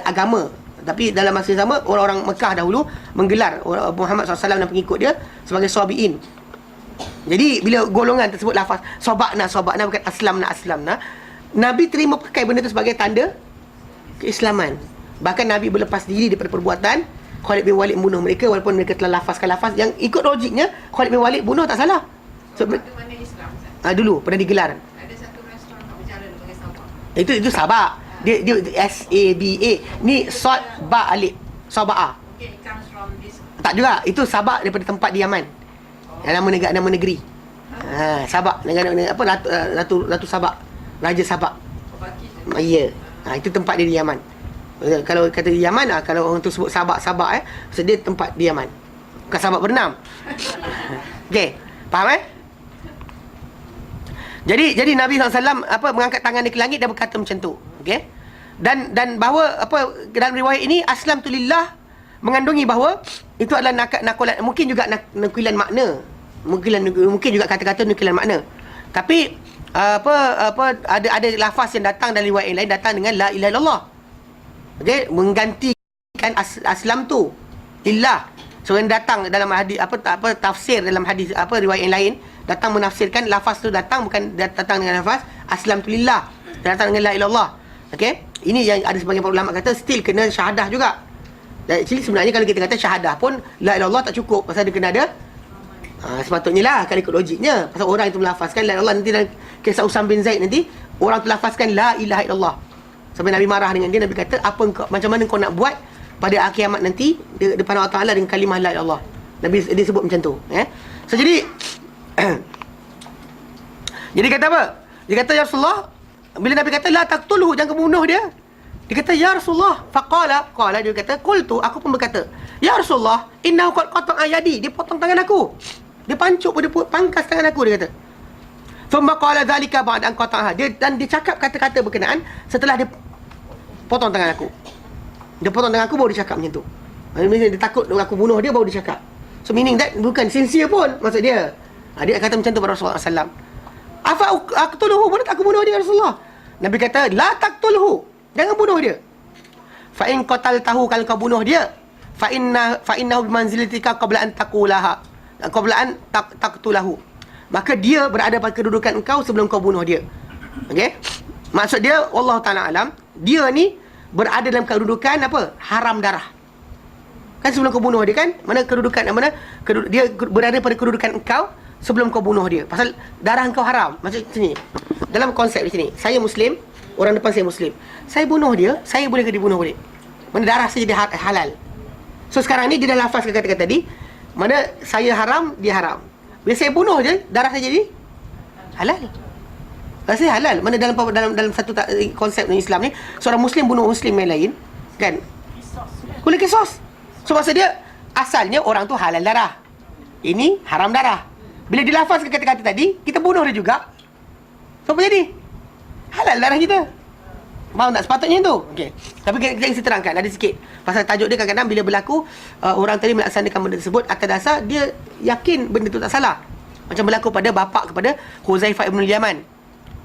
agama. Tapi dalam masa yang sama orang-orang Mekah dahulu menggelar Muhammad SAW dan pengikut dia sebagai sabiin. Jadi bila golongan tersebut lafaz sabakna bukan aslamna, Nabi terima pakai benda itu sebagai tanda keislaman. Bahkan Nabi berlepas diri daripada perbuatan Khalid bin Walid membunuh mereka, walaupun mereka telah lafazkan lafaz yang ikut logiknya Khalid bin Walid bunuh tak salah. So, Itu mana Islam? dulu pernah digelar. Ada satu restoran kat berjalan pakai sabak. Itu sabak. Dia SABA. Ni sad ba alif. Sabaa. Okay, it comes from this. Tak juga. Itu Sabak daripada tempat di Yaman. Nama negeri. Sabak. Negara Ratu Sabak. Raja Sabak. Ya. Itu tempat dia di Yaman. Kalau kata di Yaman, kalau orang tu sebut Sabak, maksud dia tempat di Yaman. Bukan Sabak berenam. Okey. Faham Jadi Nabi SAW mengangkat tangan dia ke langit dan berkata macam tu. Okey. Dan bahawa dalam riwayat ini aslamtu lillah mengandungi bahawa itu adalah nakulan, mungkin juga nukilan makna. Mungkin juga kata-kata nukilan makna. Tapi ada lafaz yang datang dari riwayat yang lain datang dengan la ilaha illallah. Okey, menggantikan aslam tu lillah. So yang datang dalam hadis tafsir dalam hadis riwayat yang lain datang menafsirkan lafaz tu datang bukan datang dengan lafaz aslamtu lillah, datang dengan la ilaha illallah. Okey, ini yang ada sebagian para ulama kata still kena syahadah juga. Dan actually sebenarnya kalau kita kata syahadah pun la ilaha illallah tak cukup, pasal dia kena ada sepatutnya lah kalau ikut logiknya, pasal orang itu melafazkan la ilaha illallah. Nanti dalam kisah Usam bin Zaid nanti orang tu lafazkan la ilaha illallah sampai Nabi marah dengan dia. Nabi kata macam mana kau nak buat pada akhir kiamat nanti depan Allah Taala dengan kalimah la ilaha illallah. Nabi dia sebut macam tu. So jadi jadi kata apa? Dia kata ya Rasulullah, bila Nabi kata la taqtuluhu, jangan bunuh dia. Dia kata ya Rasulullah, qala dia kata qultu, aku pun berkata ya Rasulullah, innahu qad qata'a yadi, dia potong tangan aku. Dia pangkas tangan aku, dia kata. Thumma qala dhalika ba'da an qata'aha. Dan dia cakap kata-kata berkenaan setelah dia potong tangan aku. Dia potong tangan aku baru dia cakap macam tu. Maksudnya dia takut aku bunuh dia baru dia cakap. So meaning that bukan sincere pun maksud dia. Dia kata macam tu pada Rasulullah SAW. Afa aqtuluhu, boleh tak aku bunuh dia Rasulullah? Nabi kata la taqtulhu, jangan bunuh dia. Fa in qataltahu, kalau kau bunuh dia, fa innahu bimanzilatika qabla an taqtulahu, maka dia berada pada kedudukan engkau sebelum kau bunuh dia. Okey, maksud dia wallahu taala alam, dia ni berada dalam kedudukan haram darah. Kan sebelum kau bunuh dia kan, dia berada pada kedudukan engkau sebelum kau bunuh dia. Pasal darah engkau haram. Maksud sini, dalam konsep di sini, saya Muslim, orang depan saya Muslim, saya bunuh dia, saya boleh ke dibunuh balik? Mana darah saya jadi halal. So sekarang ni dia dah lafazkan kata-kata tadi, mana saya haram, dia haram. Bila saya bunuh je, darah saya jadi halal. Darah saya halal. Mana dalam satu konsep Islam ni, seorang Muslim bunuh Muslim yang lain, kan? Boleh kisos. So maksud dia, asalnya orang tu halal darah. Ini haram darah. Bila dilafazkan kata-kata tadi, kita bunuh dia juga. So apa jadi? Halal darah kita. Faham tak? Sepatutnya tu. Okey. Tapi kita terangkan ada sikit. Pasal tajuk dia kadang-kadang bila berlaku orang tadi melaksanakan benda tersebut atas dasar dia yakin benda tu tak salah. Macam berlaku pada bapa kepada Huzaifah ibn Yaman.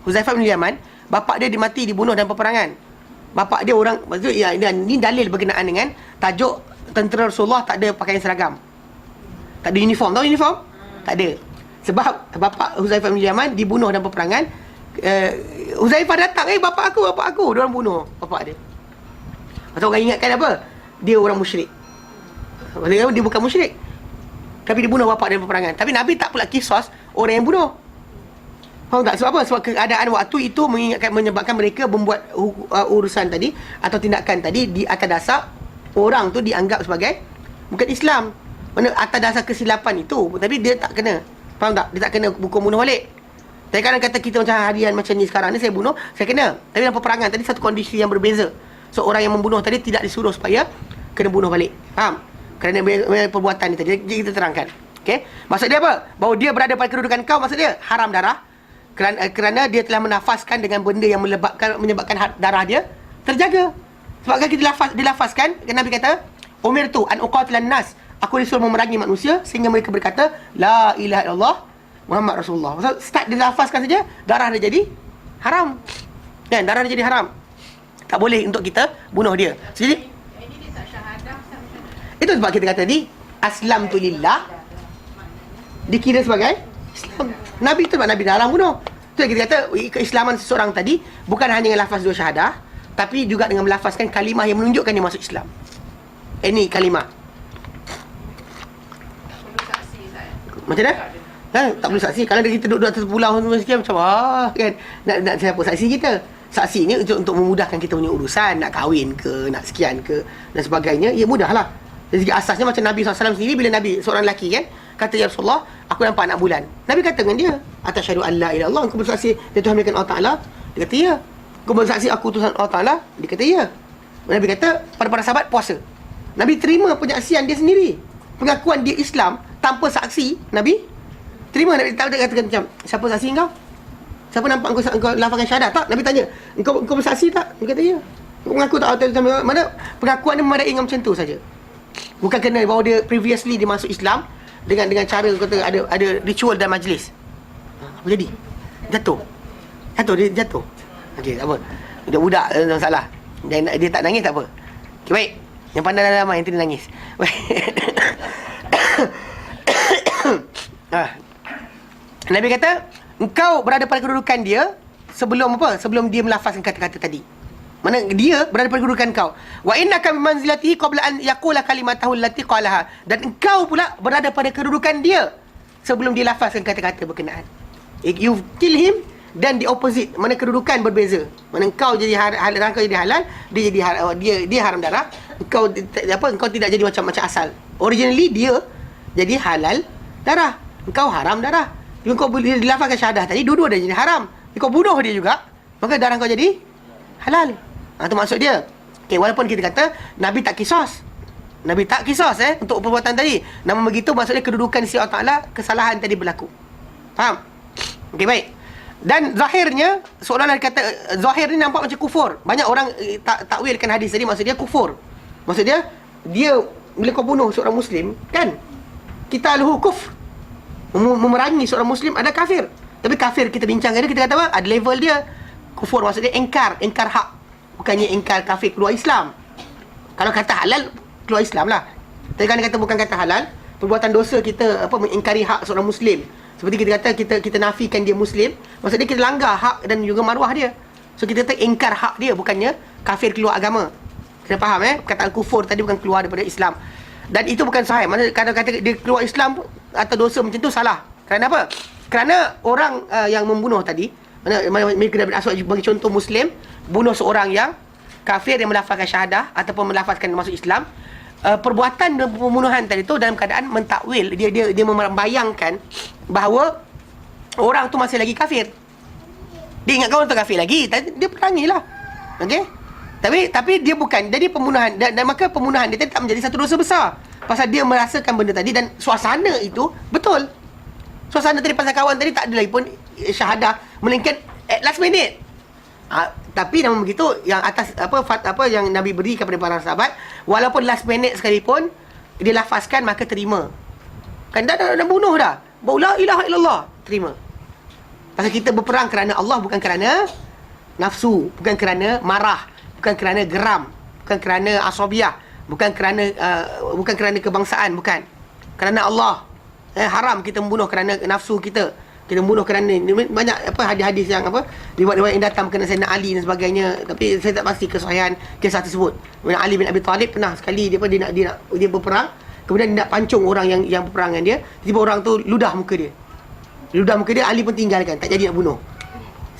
Huzaifah ibn Yaman, bapa dia dimati dibunuh dalam peperangan. Bapa dia orang, maksud ya ini dalil berkenaan dengan tajuk tentera Rasulullah tak ada pakaian seragam. Tak ada uniform. Tahu uniform? Tak ada. Sebab bapa Huzaifah ibn Yaman dibunuh dalam peperangan. Huzaifah datang, bapa aku. Dia orang bunuh bapa dia. Pasal orang ingatkan apa? Dia orang musyrik. Dia bukan musyrik, tapi dia bunuh bapa dia dalam peperangan. Tapi Nabi tak pula kisos orang yang bunuh. Faham tak? Sebab apa? Sebab keadaan waktu itu menyebabkan mereka membuat urusan tadi atau tindakan tadi di atas dasar orang tu dianggap sebagai bukan Islam. Mana atas dasar kesilapan itu, tapi dia tak kena. Faham tak? Dia tak kena hukum bunuh balik. Tapi kadang kata kita macam harian macam ni sekarang ni, saya bunuh, saya kena. Tapi dalam peperangan tadi satu kondisi yang berbeza. So orang yang membunuh tadi tidak disuruh supaya kena bunuh balik. Faham? Kerana perbuatan ni tadi kita terangkan. Okey? Maksud dia apa? Bahawa dia berada pada kedudukan kau, maksud dia haram darah. Kerana dia telah menafaskan dengan benda yang menyebabkan darah dia terjaga. Sebab kan kita dilafazkan, Nabi kata, umirtu an uqatilan nas. Aku disuruh memerangi manusia sehingga mereka berkata la ilaha illallah Muhammad Rasulullah. Maksud start dilafazkan saja, darah dia jadi haram. Kan? Darah dia jadi haram. Tak boleh untuk kita bunuh dia. Jadi Ini dia tak syahadah. itu sebab kita kata tadi aslam tu lillah dikira sebagai Islam. Nabi tu sebab Nabi dah haram bunuh. Tu kita kata keislaman seseorang tadi bukan hanya dengan lafaz dua syahadah, tapi juga dengan melafazkan kalimah yang menunjukkan dia masuk Islam. Ini kalimah. Perlu saksi saya. Macam mana? Tak boleh saksi. Kalau kita duduk atas pulau sekian macam kan. Nak siapa saksi kita? Saksi ni untuk memudahkan kita punya urusan, nak kahwin ke, nak sekian ke dan sebagainya, ya mudahlah. Dari segi asasnya macam Nabi SAW sendiri, bila Nabi seorang lelaki kan kata, ya Rasulullah, aku nampak anak bulan. Nabi kata dengan dia, atasyhadu an la ilaha illallah, engkau bersaksi dia Tuhan milik Allah Taala? Dia kata ya. Engkau bersaksi aku Tuhan Allah Taala? Dia kata ya. Nabi kata pada para sahabat puasa. Nabi terima penyaksian dia sendiri. Pengakuan dia Islam tanpa saksi, Nabi terima. Nabi tak katakan macam, siapa saksi engkau? Siapa nampak engkau lafazkan syahadat? Tak. Nabi tanya, engkau bersaksi tak? Dia kata ya. Engkau mengaku tak? Mana pengakuan dia memadai dengan macam tu saja. Bukan kena bahawa dia previously dia masuk Islam dengan cara kata ada ritual dan majlis. Apa jadi? Jatuh. Dia jatuh. Okey, tak apa. Budak-budak tak masalah. Dia tak nangis tak apa. Okey, baik. Yang pandai dalam yang tadi nangis. Nabi kata, engkau berada pada kedudukan dia sebelum apa? Sebelum dia melafazkan kata-kata tadi. Mana dia berada pada kedudukan kau. Wa innaka bi manzilatihi qabla an yaqula kalimatahu allati qalaha. Dan engkau pula berada pada kedudukan dia sebelum dia lafazkan kata-kata berkenaan. You kill him, dan the opposite. Mana kedudukan berbeza. Mana engkau jadi halal, kau jadi halal, dia jadi dia haram darah. Engkau tidak jadi macam asal. Originally dia jadi halal darah, engkau haram darah. Engkau boleh dilafazkan syahadah tadi, dua-dua dah jadi haram. Engkau bunuh dia juga, maka darah kau jadi halal. Itu maksud dia. Okay, walaupun kita kata Nabi tak kisos. Nabi tak kisos untuk perbuatan tadi. Namun begitu maksudnya kedudukan si Allah Ta'ala, kesalahan tadi berlaku. Faham? Okey, baik. Dan zahirnya, seolah-olah kata zahir ni nampak macam kufur. Banyak orang takwilkan hadis tadi, maksud dia kufur. Maksud dia bila kau bunuh seorang Muslim, kan? Kita lahu kufr. Memerangi seorang Muslim ada kafir. Tapi kafir kita bincangkan dia, kita kata apa? Ada level dia. Kufur maksudnya engkar hak. Bukannya engkar kafir keluar Islam. Kalau kata halal, keluar Islam lah. Tapi kalau kata bukan kata halal, perbuatan dosa kita mengingkari hak seorang Muslim. Seperti kita kata kita nafikan dia Muslim, maksudnya kita langgar hak dan juga maruah dia. So kita kata engkar hak dia, bukannya kafir keluar agama. Kita faham perkataan kufur tadi bukan keluar daripada Islam. Dan itu bukan sahih. Maksudnya kata dia keluar Islam atau dosa macam tu salah. Kerana apa? Kerana orang yang membunuh tadi, Miqdad bin Aswad bagi contoh Muslim bunuh seorang yang kafir yang melafazkan syahadah ataupun melafazkan masuk Islam, perbuatan pembunuhan tadi tu dalam keadaan mentakwil, dia membayangkan bahawa orang tu masih lagi kafir. Dia ingatkan orang tu kafir lagi, dia perangilah. Okey? Tapi dia bukan jadi pembunuhan, dan maka pembunuhan dia tak menjadi satu dosa besar. Pasal dia merasakan benda tadi dan suasana itu betul. Suasana tadi pasal kawan tadi tak ada lagi pun syahadah, melainkan at last minute. Tapi namun begitu, yang atas apa yang Nabi beri kepada para sahabat, walaupun last minute sekalipun dia lafazkan, maka terima. Kan dah bunuh dah. La ilaha illallah, terima. Pasal kita berperang kerana Allah, bukan kerana nafsu, bukan kerana marah, bukan kerana geram, bukan kerana asabiah, bukan kerana kebangsaan, bukan. Kerana Allah. Haram kita membunuh kerana nafsu kita. Kita membunuh kerana banyak hadis-hadis yang riwayat-riwayat yang datang berkenaan Sayyidina Ali dan sebagainya, tapi saya tak pasti kesahihan kisah tersebut. Ali bin Abi Talib pernah sekali dia berperang, kemudian dia nak pancung orang yang berperang dengan dia, tiba-tiba orang tu ludah muka dia, Ali pun tinggalkan, tak jadi nak bunuh.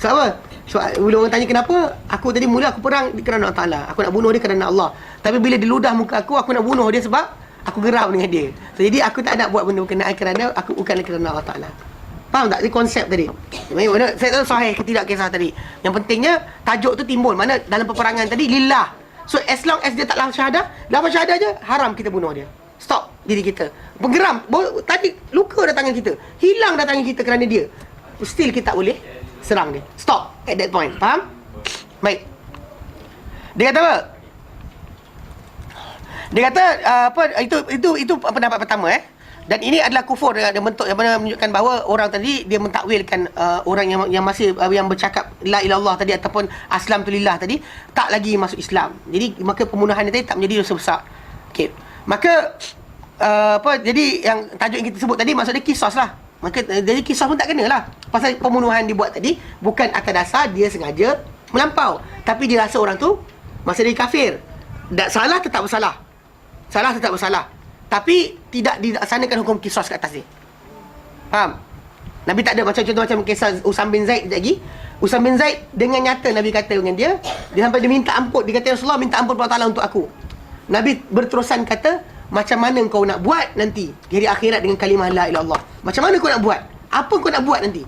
Sebab apa? Bila orang tanya kenapa, aku tadi mula aku perang kerana Allah Ta'ala, aku nak bunuh dia kerana Allah, tapi bila dia ludah muka aku nak bunuh dia sebab aku geram dengan dia. Jadi aku tak nak buat benda berkenaan kerana aku, bukan kerana Allah Ta'ala. Faham tak? Ini konsep tadi. Saya tahu sahih ke tidak kisah tadi. Yang pentingnya tajuk tu timbul mana dalam peperangan tadi lillah. So as long as dia tak lafaz syahadah je, haram kita bunuh dia. Stop diri kita. Bergeram, tadi luka dah tangan kita, hilang dah tangan kita kerana dia, still kita tak boleh serang dia. Stop at that point. Faham? Baik. Dia kata apa? Dia kata itu pendapat pertama. Dan ini adalah kufur, ada bentuk yang menunjukkan bahawa orang tadi dia mentakwilkan orang yang masih yang bercakap la ilallah tadi ataupun aslam tu lillah tadi tak lagi masuk Islam. Jadi maka pembunuhan tadi tak menjadi dosa besar. Okey. Maka jadi yang tajuk yang kita sebut tadi maksudnya kisos lah. Maka jadi kisos pun tak kena lah. Pasal pembunuhan dibuat tadi bukan atas dasar dia sengaja melampau, tapi dia rasa orang tu masih lagi kafir. Salah tetap bersalah. Tapi tidak dilaksanakan hukum kisos kat atas dia. Faham? Nabi tak ada contoh macam kisah Usam bin Zaid lagi. Usam bin Zaid dengan nyata Nabi kata dengan dia sampai dia minta ampun. Dia kata, ya Rasulullah, minta ampun Allah Ta'ala untuk aku. Nabi berterusan kata, macam mana kau nak buat nanti di hari akhirat dengan kalimah la ilallah? Macam mana kau nak buat? Apa kau nak buat nanti?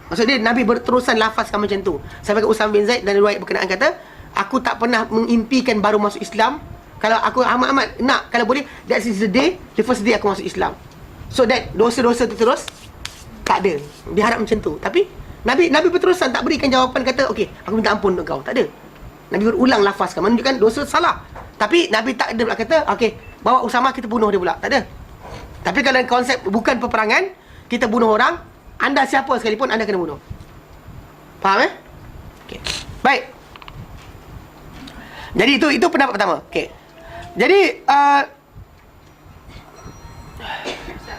Maksud dia, Nabi berterusan lafazkan macam tu. Sampai ke Usam bin Zaid dan riwayat berkenaan kata, aku tak pernah mengimpikan baru masuk Islam. Kalau aku amat-amat nak, kalau boleh, that is the first day aku masuk Islam. So that dosa-dosa tu terus tak ada. Dia harap macam tu. Tapi Nabi berterusan tak berikan jawapan kata, okey, aku minta ampun untuk kau. Tak ada. Nabi berulang lafazkan, menunjukkan dosa salah. Tapi Nabi tak ada pula kata, okey, bawa Usamah kita bunuh dia pula. Tak ada. Tapi kalau konsep bukan peperangan, kita bunuh orang, anda siapa sekalipun anda kena bunuh. Faham Okey. Baik. Jadi itu pendapat pertama. Okey. Jadi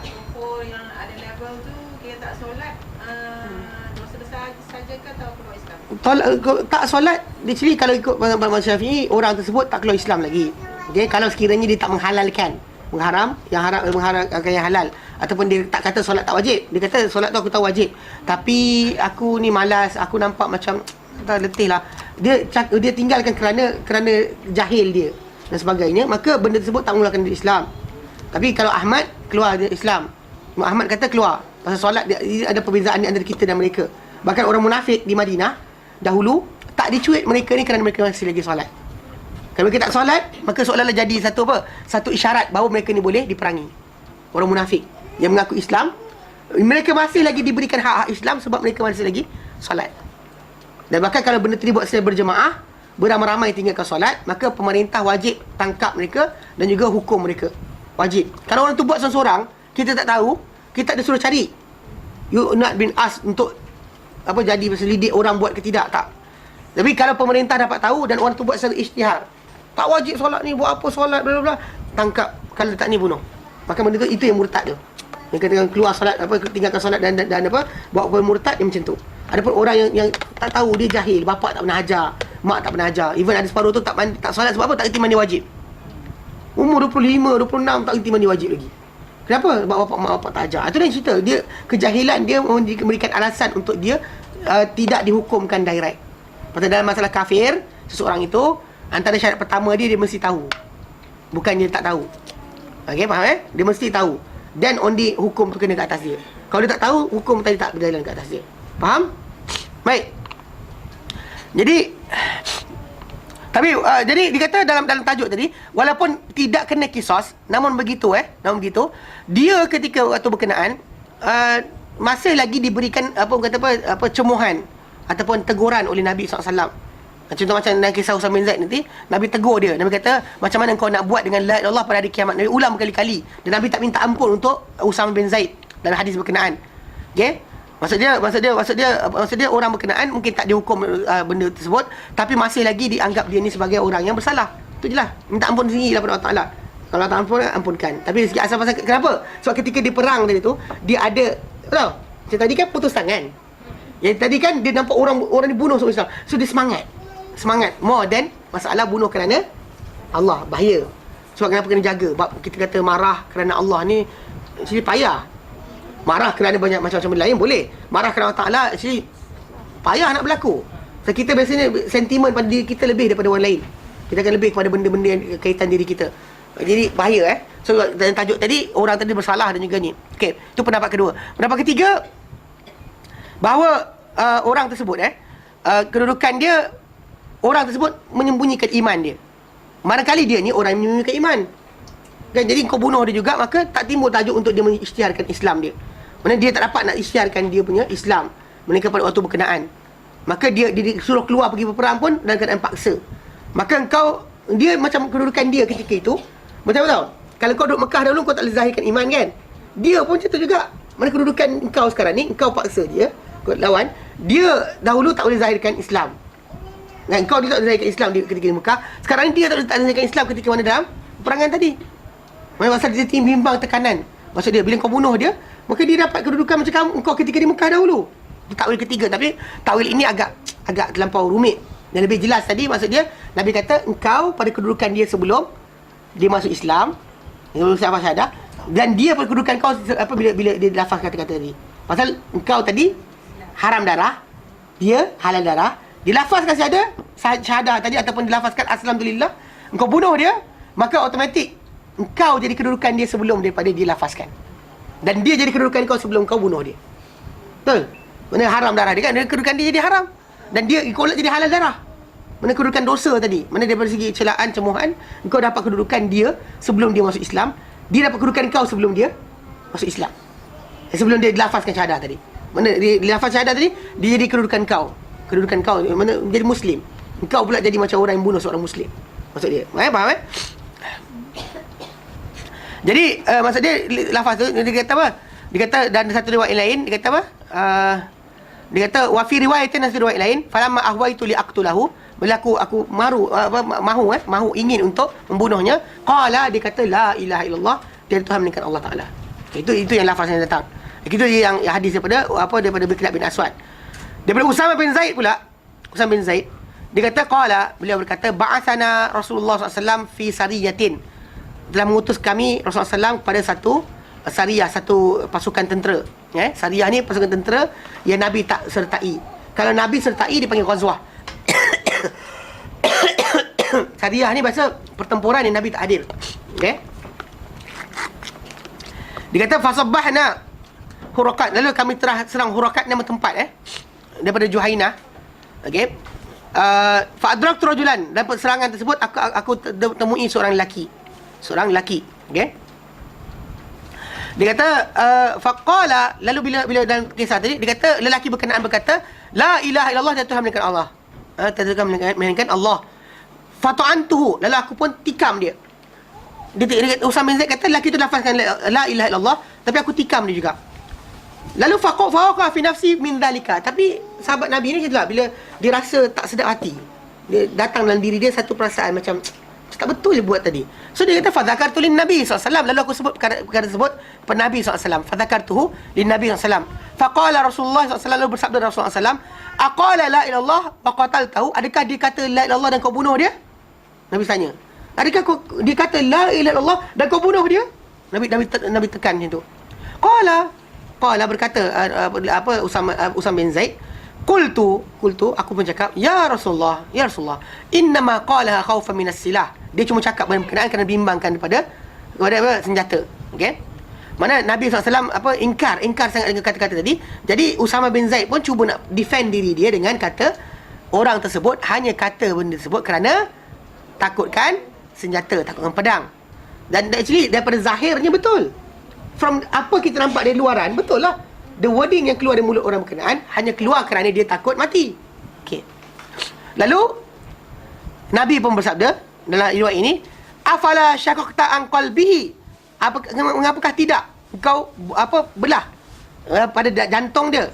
kumpul yang ada level tu dia tak solat, dosa besar saja ke atau keluar Islam? Tak solat, actually kalau ikut mazhab Syafi'i, orang tersebut tak keluar Islam lagi. Okay, kalau sekiranya dia tak menghalalkan, mengharamkan yang halal, ataupun dia tak kata solat tak wajib, dia kata solat tu aku tahu wajib, tapi aku ni malas, aku nampak macam letih lah, dia tinggalkan kerana jahil dia dan sebagainya, maka benda tersebut tak mengeluarkan dari Islam. Tapi kalau Ahmad keluar dari Islam, Ahmad kata keluar pasal solat dia ada perbezaan antara kita dan mereka. Bahkan orang munafik di Madinah dahulu tak dicuit mereka ni kerana mereka masih lagi solat. Kalau mereka tak solat, maka seolah-olah jadi satu isyarat bahawa mereka ni boleh diperangi. Orang munafik yang mengaku Islam, mereka masih lagi diberikan hak-hak Islam sebab mereka masih lagi solat. Dan bahkan kalau benda tu dibuat secara berjemaah, beramai-ramai tinggalkan solat, maka pemerintah wajib tangkap mereka dan juga hukum mereka. Wajib. Kalau orang tu buat seorang-seorang, kita tak tahu, kita ada suruh cari. You not been asked untuk jadi selidik orang buat ke tidak, tak. Tapi kalau pemerintah dapat tahu dan orang tu buat secara isytihar, tak wajib solat ni, buat apa solat, bla bla bla, tangkap. Kalau tak ni bunuh. Maka benda tu, itu yang murtad tu. Yang kata keluar solat, tinggalkan solat dan buat apa murtad, yang macam tu. Adapun orang yang tak tahu, dia jahil, bapak tak pernah ajar, mak tak pernah ajar, even ada separuh tu tak solat sebab apa? Tak kerti mandi wajib. Umur 25, 26 tak kerti mandi wajib lagi. Kenapa? Sebab bapak mak bapak tak ajar. Itu yang cerita. Dia kejahilan dia memberikan alasan untuk dia tidak dihukumkan direct. Pasal dalam masalah kafir, seseorang itu antara syarat pertama dia mesti tahu. Bukan dia tak tahu. Okey, faham Dia mesti tahu. Dan only hukum tu kena kat atas dia. Kalau dia tak tahu, hukum tadi tak berjalan kat atas dia. Faham? Baik. Jadi jadi dikata dalam tajuk tadi, walaupun tidak kena kisos, namun begitu dia ketika waktu berkenaan masih lagi diberikan cemuhan ataupun teguran oleh Nabi SAW. Contoh macam dalam kisah Usama bin Zaid nanti, Nabi tegur dia. Nabi kata, macam mana kau nak buat dengan la ilaha illallah pada hari kiamat? Nabi ulang berkali-kali. Dan Nabi tak minta ampun untuk Usama bin Zaid dalam hadis berkenaan. Okey? Maksud dia orang berkenaan mungkin tak dihukum benda tersebut, tapi masih lagi dianggap dia ni sebagai orang yang bersalah. Itu je lah. Minta ampun sendiri daripada Allah Ta'ala. Kalau tak ampun, ampunkan. Tapi segi asal-asal, kenapa? Sebab ketika dia perang tadi tu, dia ada, tahu? Macam tadi kan putus tangan. Yang tadi kan dia nampak orang dibunuh sebab Islam. So dia semangat more than masalah bunuh kerana Allah, bahaya. Sebab kenapa kena jaga? Sebab kita kata marah kerana Allah ni actually payah. Marah kerana banyak macam-macam benda lain boleh. Marah kerana Allah Ta'ala actually payah nak berlaku. So kita biasanya sentimen pada diri kita lebih daripada orang lain. Kita akan lebih kepada benda-benda yang kaitan diri kita. Jadi bahaya So dalam tajuk tadi, orang tadi bersalah dan juga ni. Okey, itu pendapat kedua. Pendapat ketiga, bahawa orang tersebut kedudukan dia, orang tersebut menyembunyikan iman dia. Manakala dia ni orang yang menyembunyikan iman kan, jadi kau bunuh dia juga, maka tak timbul tajuk untuk dia mengisytiharkan Islam dia. Mana dia tak dapat nak isytiharkan dia punya Islam mereka pada waktu berkenaan. Maka dia disuruh keluar pergi berperang pun dalam keadaan paksa. Maka dia macam kedudukan dia ketika itu, macam tahu, kalau kau duduk Mekah dahulu kau tak boleh zahirkan iman kan. Dia pun macam tu juga. Mana kedudukan engkau sekarang ni, engkau paksa dia, kau lawan, dia dahulu tak boleh zahirkan Islam. Dan kau dia tak boleh zahirkan Islam ketika di Mekah. Sekarang ni dia tak boleh zahirkan Islam ketika mana dalam peperangan tadi. Mana pasal dia timbang tekanan. Maksud dia, bila kau bunuh dia, maka dia dapat kedudukan macam kamu, engkau ketika di Mekah dahulu. Takwil ketiga, tapi takwil ini agak terlampau rumit. Dan lebih jelas tadi, maksud dia, Nabi kata, engkau pada kedudukan dia sebelum dia masuk Islam, sebelum siapa syahadah, dan dia pada kedudukan kau bila dia lafaz kata-kata tadi. Pasal engkau tadi haram darah, dia halal darah. Dilafazkan syahadah tadi ataupun dilafazkan alhamdulillah, engkau bunuh dia, maka automatik engkau jadi kedudukan dia sebelum daripada dia lafazkan. Dan dia jadi kedudukan kau sebelum kau bunuh dia. Betul? Mana haram darah dia kan, kedudukan dia jadi haram. Dan dia kau jadi halal darah. Mana kedudukan dosa tadi, mana daripada segi celaan, cemuhan, engkau dapat kedudukan dia sebelum dia masuk Islam. Dia dapat kedudukan kau sebelum dia masuk Islam. Sebelum dia dilafazkan syahadah tadi. Mana dia dilafaz syahadah tadi, dia jadi kedudukan kau. Kedudukan kau mana menjadi Muslim. Engkau pula jadi macam orang yang bunuh seorang Muslim. Maksud dia. Faham Jadi maksud dia lafaz tu, dia kata apa? Dia kata dan satu riwayat lain, dia kata apa? Dia kata wa fi riwayatin, satu riwayat lain, falamma ahwaitu li aqtulahu, bila aku mahu ingin untuk membunuhnya, qala, dia kata la ilaha illallah, tiada Tuhan melainkan Allah Taala. Itu yang lafaz yang datang. Itu yang hadis daripada Miqdad bin Aswad. Daripada Usama bin Zaid pula, Usama bin Zaid, dia kata qala, beliau berkata ba'athana Rasulullah SAW fi sariyatin, telah mengutus kami Rasulullah SAW pada satu sariyah, satu pasukan tentera. Sariyah ni pasukan tentera yang Nabi tak sertai. Kalau Nabi sertai dipanggil ghazwah. Sariyah ni bahasa pertempuran yang Nabi tak hadir. Okey. Dia kata fasabbahna hurakat, lalu kami telah serang hurakat, nama tempat daripada Juhainah. Okey. Fa adraktu rajulan, dapat serangan tersebut aku temui seorang lelaki. Okey. Dia kata faqala, lalu bila dalam kisah tadi dia kata lelaki berkenaan berkata la ilaha illallah, tiada Tuhan melainkan Allah. Tiada Tuhan melainkan Allah. Fata'antuhu, lalu aku pun tikam dia. Usama bin Zaid kata lelaki itu lafazkan la ilaha illallah, tapi aku tikam dia juga. Lalu faqa fi nafsi min dhalika, tapi sahabat Nabi ni macam bila dia rasa tak sedap hati, dia datang dalam diri dia satu perasaan macam tak betul dia buat tadi. So dia kata fadzakartu lin Nabi SAW, lalu aku sebut perkara tersebut kepada Nabi SAW. Fadzakartuhu lin Nabi SAW. Faqala Rasulullah SAW, lalu bersabda Rasulullah SAW, aqala la ilallah wa qataltahu, adakah dia kata la ilallah dan kau bunuh dia? Nabi tanya, adakah dia kata la ilallah dan kau bunuh dia? Nabi tekan macam tu. Qala berkata Usama bin Zaid, Qultu, aku pun cakap, ya Rasulullah, innama qalaha khawfan minas silah. Dia cuma cakap berkenaan kerana bimbangkan kepada apa, senjata. Okey. Mana Nabi SAW ingkar sangat dengan kata-kata tadi. Jadi Usama bin Zaid pun cuba nak defend diri dia dengan kata orang tersebut hanya kata benda tersebut kerana takutkan senjata, takutkan pedang. Dan actually daripada zahirnya betul. From apa kita nampak dari luaran, betul lah. The wording yang keluar dari mulut orang berkenaan hanya keluar kerana dia takut mati. Okey. Lalu Nabi pun bersabda dalam riwayat ini, afala syaqaqta an qalbihi, mengapakah tidak kau belah pada jantung dia,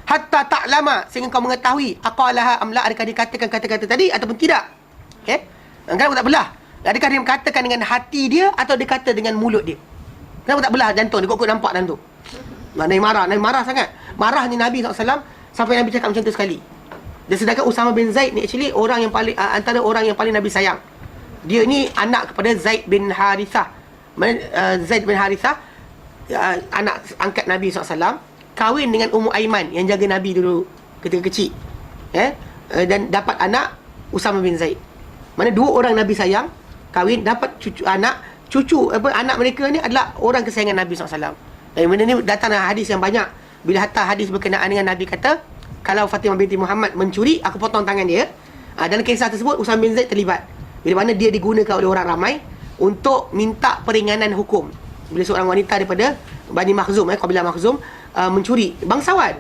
hatta ta'lama, sehingga kau mengetahui aqalaha amla, adakah dia katakan kata-kata tadi ataupun tidak. Okey. Kenapa tak belah? Adakah dia katakan dengan hati dia atau dia kata dengan mulut dia? Kenapa tak belah jantung dia? Kau nampak dalam tu. Nabi marah sangat. Marahnya Nabi SAW sampai Nabi cakap macam tu sekali. Dan sedangkan Usama bin Zaid ni actually orang yang paling antara orang yang paling Nabi sayang. Dia ni anak kepada Zaid bin Harithah. Zaid bin Harithah, anak angkat Nabi SAW, kahwin dengan Ummu Aiman yang jaga Nabi dulu ketika kecil. Dan dapat anak Usama bin Zaid. Mana dua orang Nabi sayang, kahwin, dapat anak mereka ni adalah orang kesayangan Nabi SAW. Dan benda ni datang dalam hadis yang banyak. Bila hatta hadis berkenaan dengan Nabi kata, kalau Fatimah binti Muhammad mencuri, aku potong tangan dia. Dalam kisah tersebut Usama bin Zaid terlibat. Bila mana dia digunakan oleh orang ramai untuk minta peringanan hukum. Bila seorang wanita daripada Bani Makhzum, kabilah Makhzum, mencuri, bangsawan.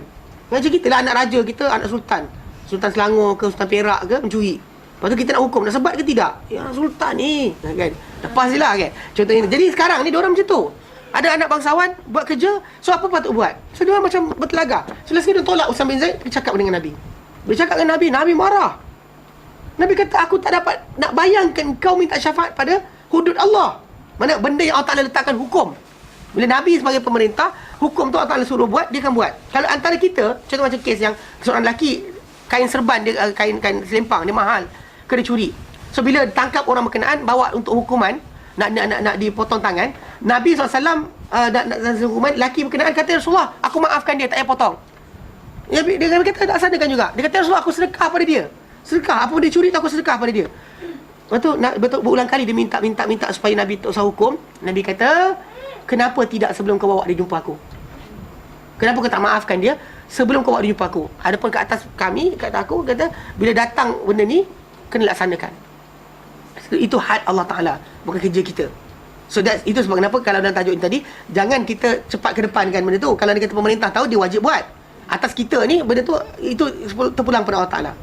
Macam kita lah, anak raja kita, anak sultan, Sultan Selangor ke Sultan Perak ke, mencuri. Lepas tu kita nak hukum, nak sebat ke tidak? Ya sultan ni, kan? Lepas je lah, kan? Contohnya. Jadi sekarang ni diorang macam tu. Ada anak bangsawan buat kerja, so apa patut buat? So dia macam bertelaga. So last dia tolak Usama bin Zaid, dia cakap dengan Nabi. Dia cakap dengan Nabi marah. Nabi kata, aku tak dapat nak bayangkan kau minta syafaat pada hudud Allah. Mana benda yang Allah Ta'ala letakkan hukum. Bila Nabi sebagai pemerintah, hukum tu Allah Ta'ala suruh buat, dia akan buat. Kalau antara kita, contoh macam kes yang seorang lelaki, kain serban dia, kain selempang dia mahal, ke dia curi. So bila tangkap orang berkenaan, bawa untuk hukuman, nak dipotong tangan, Nabi SAW nak hukuman, lelaki berkenaan kata, Rasulullah, aku maafkan dia, tak payah potong. Dia kata tak sanakan juga. Dia kata, Rasulullah, aku sedekah pada dia. Sedekah, apa dia curi tu aku sedekah pada dia. Lepas tu betul berulang kali dia minta supaya Nabi tak usah hukum. Nabi kata, kenapa tidak sebelum kau bawa dia jumpa aku? Kenapa kau tak maafkan dia sebelum kau bawa dia jumpa aku? Adapun kat atas kami, kat aku kata, bila datang benda ni kena laksanakan. Itu had Allah Ta'ala, bukan kerja kita. So itu sebab kenapa kalau dalam tajuk ini tadi, jangan kita cepat ke depankan benda tu. Kalau dia kata pemerintah tahu, dia wajib buat. Atas kita ni, benda tu, itu terpulang pada Allah Ta'ala.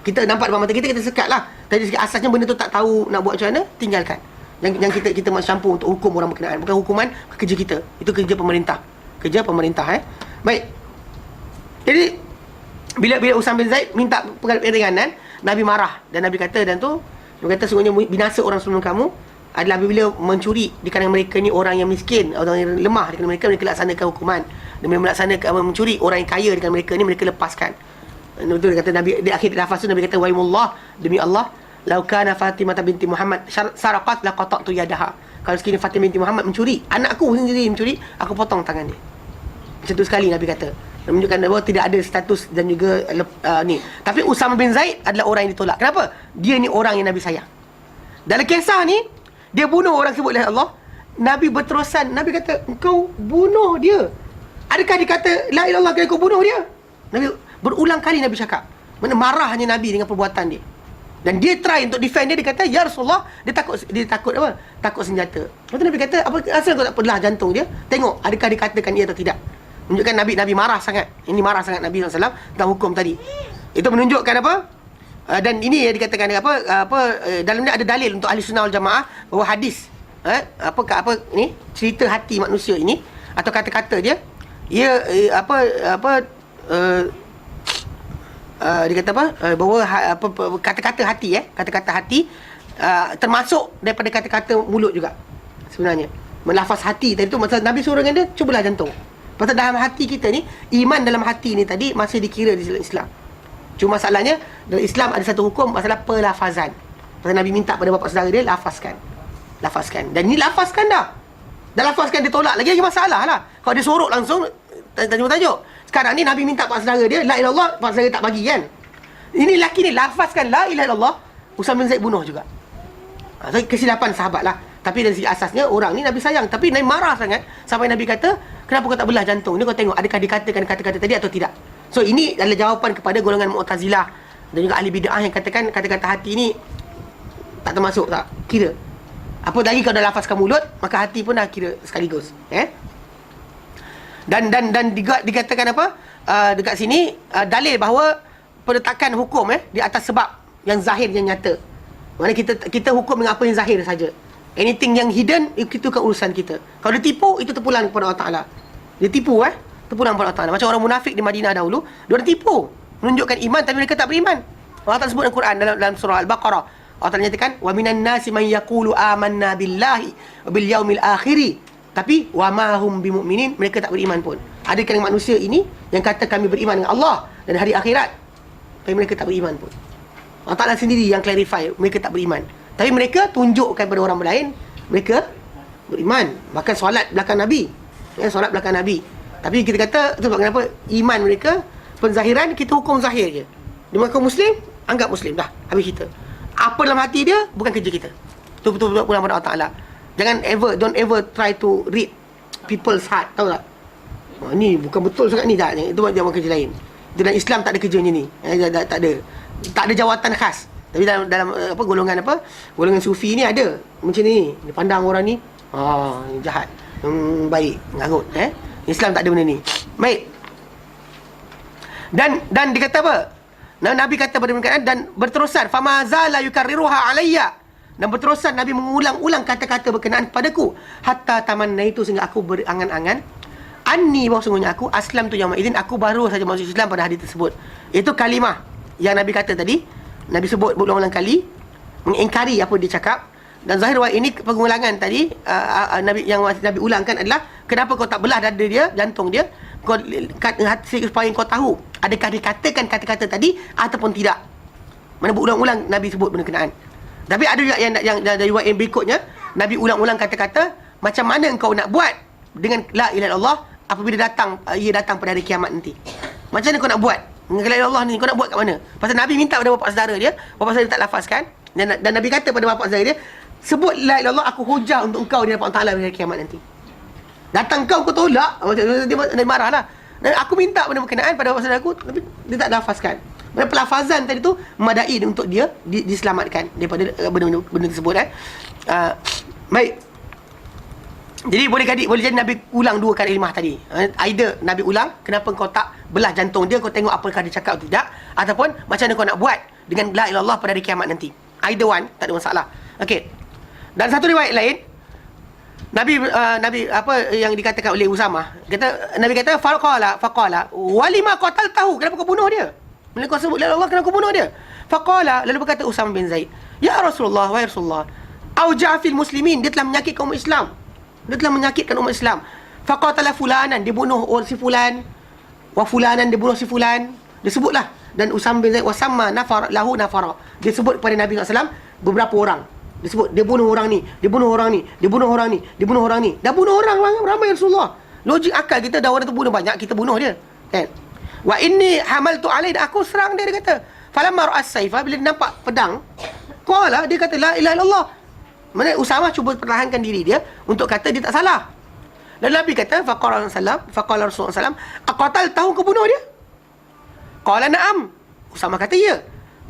Kita nampak depan mata kita sekat lah. Tadi asasnya benda tu tak tahu nak buat macam mana, tinggalkan. Yang kita campur untuk hukum orang berkenaan. Bukan hukuman, kerja kita. Itu kerja pemerintah. Baik. Jadi bila Usama bin Zaid minta peringanan, Nabi marah. Dan Nabi kata, Nabi kata sungguhnya binasa orang sebelum kamu adalah bila mencuri di kalangan mereka ni orang yang miskin, orang yang lemah di kalangan mereka laksanakan hukuman. Dan bila melaksanakan mencuri orang yang kaya di kalangan mereka ni, mereka lepaskan. Itu dia kata Nabi di akhir lafaz tu, Nabi kata, waimullah, demi Allah, lau kana Fatimah binti Muhammad saraqat laqata'tu yadaha. Kalau sekiranya Fatimah binti Muhammad mencuri, anakku sendiri mencuri, aku potong tangan dia. Macam tu sekali Nabi kata. Menunjukkan bahawa tidak ada status dan juga ni. Tapi Usama bin Zaid adalah orang yang ditolak. Kenapa? Dia ni orang yang Nabi sayang. Dalam kisah ni, dia bunuh orang sebut oleh Allah. Nabi berterusan, Nabi kata, engkau bunuh dia. Adakah dia kata la ilaha illallah kerana kau bunuh dia? Nabi berulang kali Nabi cakap. Mana marahnya Nabi dengan perbuatan dia. Dan dia try untuk defend dia kata, ya Rasulullah, dia takut apa? Takut senjata. Lepas tu Nabi kata, apa asal kau tak belah jantung dia? Tengok adakah dikatakan ia atau tidak. Menunjukkan Nabi marah sangat. Ini marah sangat Nabi SAW tentang hukum tadi. Itu menunjukkan apa? Dan ini yang dikatakan dalam ni ada dalil untuk ahli sunnah wal jamaah bahawa hadis ini cerita hati manusia ini atau kata-kata dia, ia dia kata bahawa kata-kata hati kata-kata hati termasuk daripada kata-kata mulut juga sebenarnya. Melafaz hati tadi tu, masa Nabi suruh dengan dia, cubalah jantung. Pasal dalam hati kita ni, iman dalam hati ni tadi masih dikira di Islam. Cuma masalahnya, dalam Islam ada satu hukum, masalah pelafazan. Pasal Nabi minta pada bapa saudara dia, lafazkan. Dan ni lafazkan dah. Dah lafazkan, dia tolak lagi masalah lah. Kalau dia sorok langsung, tajuk. Sekarang ni Nabi minta pak saudara dia, la ilaha illallah, pak saudara tak bagi kan. Ini lelaki ni lafazkan la ilaha illallah, Usama bin Zaid bunuh juga. So kesilapan sahabat lah. Tapi dari segi asasnya orang ni Nabi sayang, tapi Nabi marah sangat sampai Nabi kata, kenapa kau tak belah jantung ni, kau tengok adakah dikatakan kata-kata tadi atau tidak. So ini adalah jawapan kepada golongan Mu'tazilah dan juga ahli bid'ah yang katakan kata-kata hati ni tak termasuk, tak kira. Apa lagi kau dah lafazkan mulut, maka hati pun dah kira sekaligus. Dan juga dikatakan apa? Dekat sini dalil bahawa penetakan hukum di atas sebab yang zahir, yang nyata. Maksudnya kita hukum dengan apa yang zahir saja. Anything yang hidden, itu kan urusan kita. Kalau dia tipu, itu terpulang kepada Allah Ta'ala. Dia tipu terpulang kepada Allah Ta'ala. Macam orang munafik di Madinah dahulu, dia orang tipu, menunjukkan iman tapi mereka tak beriman. Allah Ta'ala sebut dalam Quran dalam surah Al-Baqarah. Allah Ta'ala nyatakan, wa minan nasi man yaqulu amanna billahi wa bil yaumil akhir, tapi wa ma hum bimu'minin, mereka tak beriman pun. Ada kalangan manusia ini yang kata kami beriman dengan Allah dan hari akhirat, tapi mereka tak beriman pun. Allah Ta'ala sendiri yang clarify mereka tak beriman. Tapi mereka tunjukkan pada orang lain mereka beriman. Bahkan solat belakang Nabi. Solat belakang Nabi. Tapi kita kata, sebab kenapa? Iman mereka, penzahiran, kita hukum zahir je. Dia mengaku Muslim, anggap Muslim. Dah, habis kita. Apa dalam hati dia, bukan kerja kita. Itu betul-betul pulang pada Allah Ta'ala. Don't ever try to read people's heart. Tahu tak? Ni bukan betul sangat ni. Tak, itu dia bukan kerja lain. Dalam Islam tak ada kerjanya ni. Tak ada. Tak ada jawatan khas. Tapi dalam golongan sufi ni ada macam ni. Dia pandang orang ni, ni jahat, baik, ngarut. Islam tak ada benda ni. Baik. Dan dia kata apa? Nabi kata pada mereka, dan berterusan, fama zala yukarriruha alayya, dan berterusan Nabi mengulang-ulang kata-kata berkenaan padaku, hatta tamanna, itu sehingga aku berangan-angan, anni, bahawa sungguhnya aku aslam tu yauma idzin, aku baru saja masuk Islam pada hari tersebut. Itu kalimah yang Nabi kata tadi. Nabi sebut berulang-ulang kali, mengingkari apa dia cakap. Dan zahir riwayat ini, pengulangan tadi Nabi ulangkan adalah, kenapa kau tak belah dada dia, jantung dia, kau supaya kau tahu adakah dikatakan kata-kata tadi ataupun tidak. Mana berulang-ulang Nabi sebut benda kenaan. Tapi ada juga yang dari riwayat yang berikutnya, Nabi ulang-ulang kata-kata, macam mana engkau nak buat dengan la ilaha illallah apabila ia datang pada hari kiamat nanti. Macam mana kau nak buat dengan la ilaha illallah ni, kau nak buat kat mana? Pasal Nabi minta pada bapa saudara dia, bapa saudara tak lafazkan, dan Nabi kata pada bapa saudara dia, sebut la ilaha illallah, aku hujah untuk engkau di hadapan Allah Ta'ala pada hari kiamat nanti. Datang kau tolak, dia marah lah. Dan aku minta benda berkenaan pada bapa saudara aku, tapi dia tak lafazkan. Dan pelafazan tadi tu memadai untuk dia diselamatkan daripada benda tersebut. Baik. Jadi boleh jadi Nabi ulang dua kali kalimah tadi. Either Nabi ulang, kenapa kau tak belah jantung dia, kau tengok apakah dia cakap atau tidak, ataupun macam mana kau nak buat dengan la ilaha illallah pada hari kiamat nanti. Either one, tak ada masalah. Okey. Dan satu riwayat lain, Nabi apa yang dikatakan oleh Usamah, Nabi kata faqala walima qataltahu, kenapa kau bunuh dia? Bila kau sebut la ilaha illallah, kenapa kau bunuh dia? Faqala, lalu berkata Usamah bin Zaid, ya Rasulullah, wahai Rasulullah, auja fil muslimin, dia telah menyakitkan umat Islam. Dia telah menyakitkan umat Islam. Faqatala fulanan, dia bunuh si fulan, wa fulanan, dia bunuh si fulan. Dia sebutlah. Dan Usamah bin Zaid wasamma nafar lahu nafara, dia sebut kepada Nabi SAW beberapa orang. Dia sebut, dia bunuh orang ni, dia bunuh orang ni, dia bunuh orang ni, dia bunuh orang ni. Dah bunuh orang ramai Rasulullah. Logik akal kita, dah orang tu bunuh banyak, kita bunuh dia. Kan? Wa inni hamaltu alai, aku serang dia kata. Falamma ra'as saifa, bila dia nampak pedang, qala, dia kata la ilaha illallah. Mana Usamah cuba pertahankan diri dia untuk kata dia tak salah. Dan Nabi kata, faqala Rasulullah SAW, aqataltahu, kau bunuh dia? Qala na'am. Usamah kata ya.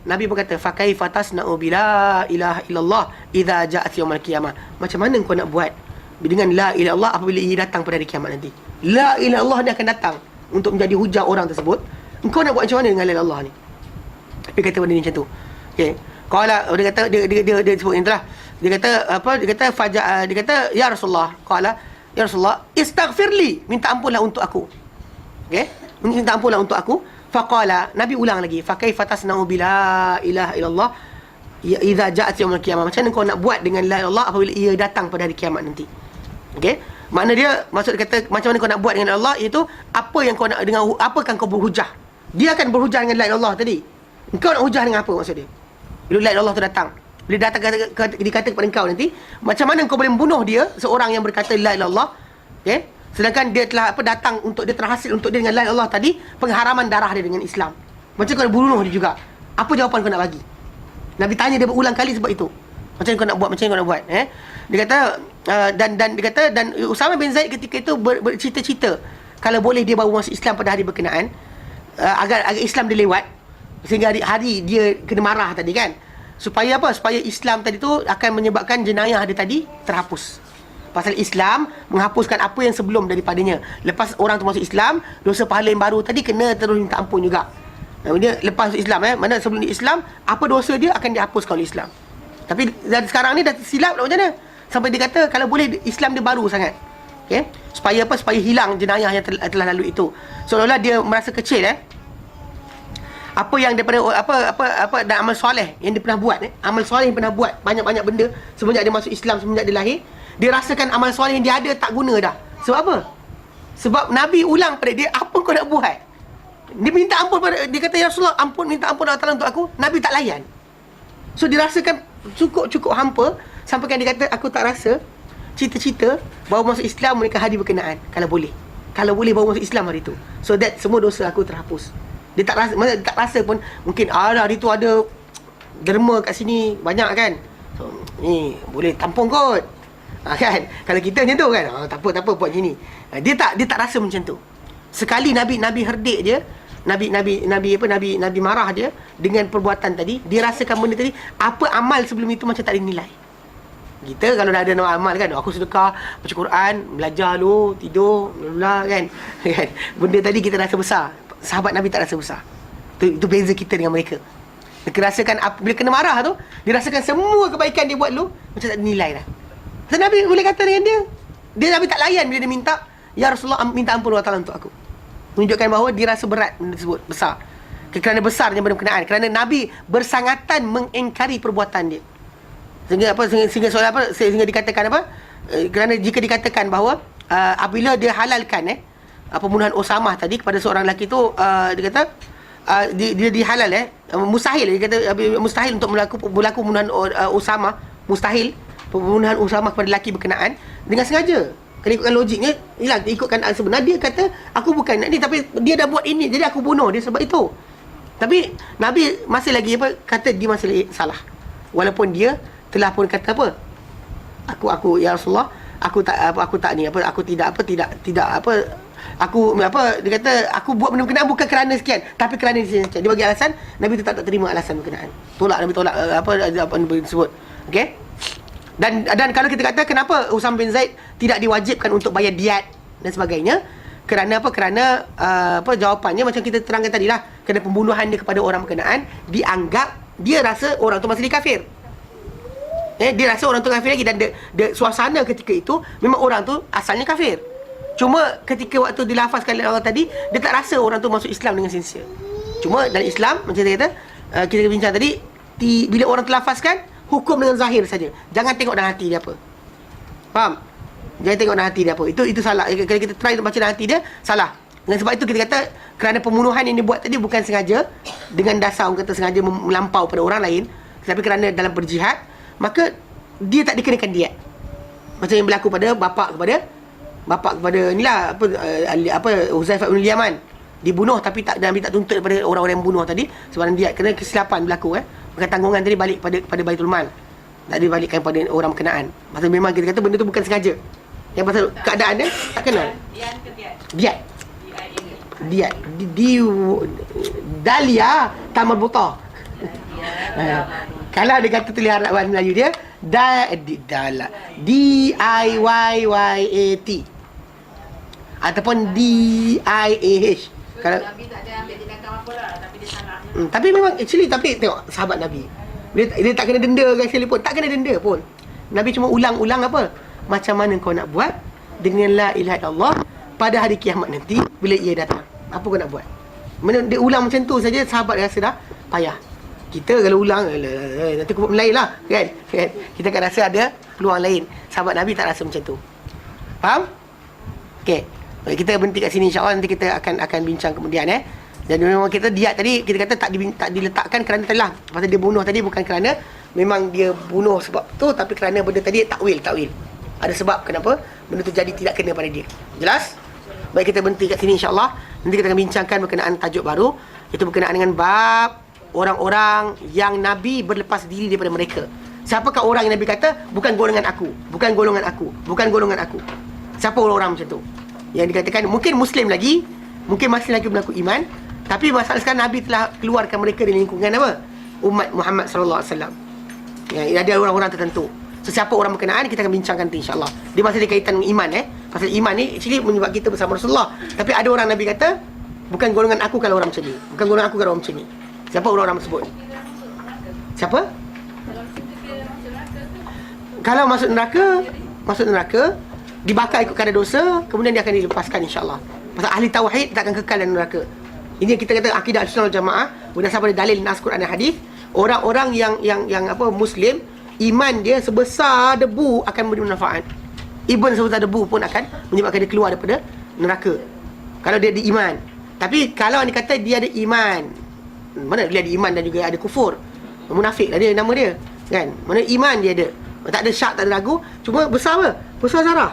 Nabi pun kata, fa kaifa tasna'u bila ilaha illallah idza ja'at yaumil qiyamah. Macam mana kau nak buat dengan la ilaha illallah apabila ia datang pada hari kiamat nanti? La ilaha illallah dia akan datang untuk menjadi hujah orang tersebut. Engkau nak buat macam mana dengan la ilaha illallah ni? Dia kata benda ni macam tu. Okey. Qala, dia kata dia sebut yang itulah. Dia kata apa? Dia kata ya Rasulullah, qala ya Rasulullah, istaghfirli, minta ampunlah untuk aku. Okey? Minta ampunlah untuk aku. Faqala, Nabi ulang lagi, fa kaifa tasna'u bila ilaha illallah idza ja'at yaumul qiyamah. Macam mana kau nak buat dengan la ilaha illallah apabila ia datang pada hari kiamat nanti? Okey? Makna dia, maksud dia kata macam mana kau nak buat dengan Allah, iaitu apa yang kau nak, dengan apa kan kau berhujah. Dia akan berhujah dengan la ilaha illallah tadi. Engkau nak hujah dengan apa maksud dia? Bila la ilaha illallah tu datang, bila datang dikata kepada engkau nanti, macam mana kau boleh membunuh dia, seorang yang berkata la ilaha illallah, okey, Sedangkan dia telah datang untuk dia terhasil untuk dia dengan la ilaha illallah tadi, pengharaman darah dia dengan Islam. Macam kau nak bunuh dia juga. Apa jawapan kau nak bagi? Nabi tanya dia berulang kali sebab itu. Macam kau nak buat, macam kau nak buat, Dia kata dia kata dan Usama bin Zaid ketika itu bercita-cita kalau boleh dia baru masuk Islam pada hari berkenaan, agar Islam dia lewat sehingga hari dia kena marah tadi kan. Supaya apa? Supaya Islam tadi tu akan menyebabkan jenayah dia tadi terhapus. Pasal Islam menghapuskan apa yang sebelum daripadanya. Lepas orang tu masuk Islam, dosa pahala yang baru tadi kena terus minta ampun juga. Dia lepas masuk Islam, mana sebelum di Islam, apa dosa dia akan dihapuskan oleh Islam. Tapi sekarang ni dah silap lah macam mana? Sampai dia kata kalau boleh Islam dia baru sangat. Okey? Supaya apa? Supaya hilang jenayah yang telah lalu itu. Seolah-olah dia merasa kecil apa yang daripada apa dan amal soleh yang dia pernah buat, amal soleh yang pernah buat banyak-banyak benda semenjak dia masuk Islam, semenjak dia lahir, dia rasakan amal soleh yang dia ada tak guna dah. Sebab apa? Sebab Nabi ulang pada dia, apa kau nak buat? Dia minta ampun pada dia, kata ya Rasulullah, minta ampun Allah Taala untuk aku. Nabi tak layan. So dia rasakan cukup hampa sampai kan dia kata aku tak rasa cita-cita baru masuk Islam mereka hari berkenaan kalau boleh baru masuk Islam hari tu. So that semua dosa aku terhapus. Dia tak rasa pun mungkin hari tu ada derma kat sini banyak kan. So ni boleh tampung kot. Kan? Kalau kita macam tu kan, tak apa buat macam ni. Dia tak rasa macam tu. Sekali Nabi herdik dia, Nabi marah dia dengan perbuatan tadi, dia rasakan benda tadi, apa amal sebelum itu macam tak ada nilai. Kita kalau dah ada nama amal kan, aku sedekah, baca Quran, belajar dulu, tidur, bla kan. Benda tadi kita rasa besar. Sahabat Nabi tak rasa besar. Itu beza kita dengan mereka. Dia rasakan bila kena marah tu, dia rasakan semua kebaikan dia buat dulu macam tak ada nilai dah. So Nabi boleh kata dengan dia Nabi tak layan bila dia minta, ya Rasulullah minta ampun Allah Taala untuk aku. Menunjukkan bahawa dia rasa berat benda tersebut, besar. Kerana besarnya benda berkenaan. Kerana Nabi bersangatan mengingkari perbuatan dia. Sehingga dikatakan apa? Kerana jika dikatakan bahawa apabila dia halalkan pembunuhan Usamah tadi kepada seorang lelaki tu, dia kata dia dihalal mustahil, dia kata mustahil untuk berlaku pembunuhan Usamah, mustahil pembunuhan Usamah kepada lelaki berkenaan dengan sengaja. Kalau ikutkan logiknya, ikutkan sebenar, dia kata aku bukan nak ni, tapi dia dah buat ini, jadi aku bunuh dia sebab itu. Tapi Nabi masih lagi kata dia masih lagi salah, walaupun dia telah pun kata aku ya Rasulullah, aku dia kata aku buat benda berkenaan bukan kerana sekian, tapi kerana dia bagi alasan. Nabi tetap tak terima alasan berkenaan, Nabi tolak apa disebut. Okey. Dan kalau kita kata kenapa Usama bin Zaid tidak diwajibkan untuk bayar diat dan sebagainya, kerana apa? Kerana jawapannya macam kita terangkan tadi lah, kerana pembunuhan dia kepada orang berkenaan dianggap dia rasa orang tu masih kafir. Dia rasa orang tu kafir lagi, dan suasana ketika itu memang orang tu asalnya kafir. Cuma ketika waktu dilafazkan oleh Allah tadi, dia tak rasa orang tu masuk Islam dengan sincere. Cuma dalam Islam macam saya kata, kita bincang tadi, bila orang tu lafazkan, hukum dengan zahir saja. Jangan tengok dalam hati dia apa. Faham? Jangan tengok dalam hati dia apa. Itu salah. Kalau kita try baca dalam hati dia, salah. Dengan sebab itu kita kata kerana pembunuhan yang dia buat tadi bukan sengaja, dengan dasar orang kata sengaja melampau pada orang lain, tapi kerana dalam berjihad, maka dia tak dikenakan diat. Macam yang berlaku pada bapa kepada inilah Huzaifah bin Yaman. Dibunuh tapi Nabi tak tuntut daripada orang-orang yang bunuh tadi sebab diat, kerana kesilapan berlaku Bukan tanggungan tadi balik pada Baitul Mal, tak dibalikkan pada orang berkenaan. Pasal memang kita kata benda tu bukan sengaja. Yang pasal keadaan dia tak kenal. Diat. Dahlia Tamal Buta. Kalau dia kata tulis Arab bahasa Melayu dia DIYYAT ataupun DIAH. Kalau Nabi tak ada ambil tindakan apa lah, tapi dia salah. tapi memang tapi tengok sahabat Nabi, dia tak kena denda kan sekali pun, tak kena denda pun. Nabi cuma ulang-ulang apa, macam mana kau nak buat dengan la ilaha illallah pada hari kiamat nanti bila ia datang, apa kau nak buat. Dia ulang macam tu saja, sahabat rasa dah payah. Kita kalau ulang nanti aku buat lain lah kan? Kita akan rasa ada peluang lain. Sahabat Nabi tak rasa macam tu. Faham? Okey, kita berhenti kat sini, insya-Allah nanti kita akan bincang kemudian Dan memang kita diat tadi kita kata tak diletakkan kerana telah pasal dia bunuh tadi, bukan kerana memang dia bunuh sebab tu, tapi kerana benda tadi takwil. Ada sebab kenapa benda tu jadi tidak kena pada dia. Jelas? Baik, kita berhenti kat sini insya-Allah. Nanti kita akan bincangkan berkenaan tajuk baru. Itu berkenaan dengan bab orang-orang yang Nabi berlepas diri daripada mereka. Siapakah orang yang Nabi kata bukan golongan aku, bukan golongan aku, bukan golongan aku? Siapa orang-orang macam tu? Yang dikatakan mungkin Muslim lagi, mungkin masih lagi berlaku iman, tapi masalah sekarang Nabi telah keluarkan mereka dari lingkungan apa? Umat Muhammad sallallahu alaihi wasallam. Ya, ada orang-orang tertentu. Sesiapa orang berkenaan kita akan bincangkan nanti insya-Allah. Dia masih ada kaitan dengan iman Pasal iman ni actually menyebab kita bersama Rasulullah. Tapi ada orang Nabi kata bukan golongan aku kalau orang macam ni. Bukan golongan aku kalau orang macam ni. Siapa orang-orang tersebut? Siapa? Kalau masuk neraka dibakar ikut kadar dosa, kemudian dia akan dilepaskan insya-Allah. Pasal ahli tauhid tak akan kekal dalam neraka. Ini yang kita kata akidah Ahlussunnah wal Jamaah berdasar pada dalil nas Quran dan hadis. Orang-orang yang apa Muslim, iman dia sebesar debu akan memberi manfaat. Even sebesar debu pun akan menyebabkan dia keluar daripada neraka. Kalau dia ada iman. Tapi kalau dia kata dia ada iman, mana dia ada iman dan juga ada kufur, munafik lah dia nama dia, kan? Mana iman dia ada, tak ada syak, tak ada ragu, cuma besar apa? Besar zarah,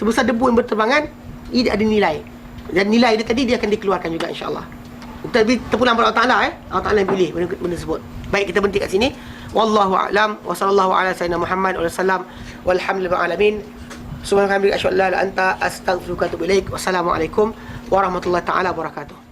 sebesar debu yang berterbangan, ia ada nilai. Dan nilai dia tadi dia akan dikeluarkan juga insya-Allah. Tapi terpulang pada Allah Taala Allah Taala yang pilih benda tersebut. Baik, kita berhenti kat sini. Wallahu a'lam wa sallallahu ala sayyidina Muhammad wa sallam walhamdulillahi alamin. Subhanaka asyhadu an la ilaha illa anta astaghfiruka wa atubu ilaik. Wassalamualaikum warahmatullahi taala wabarakatuh.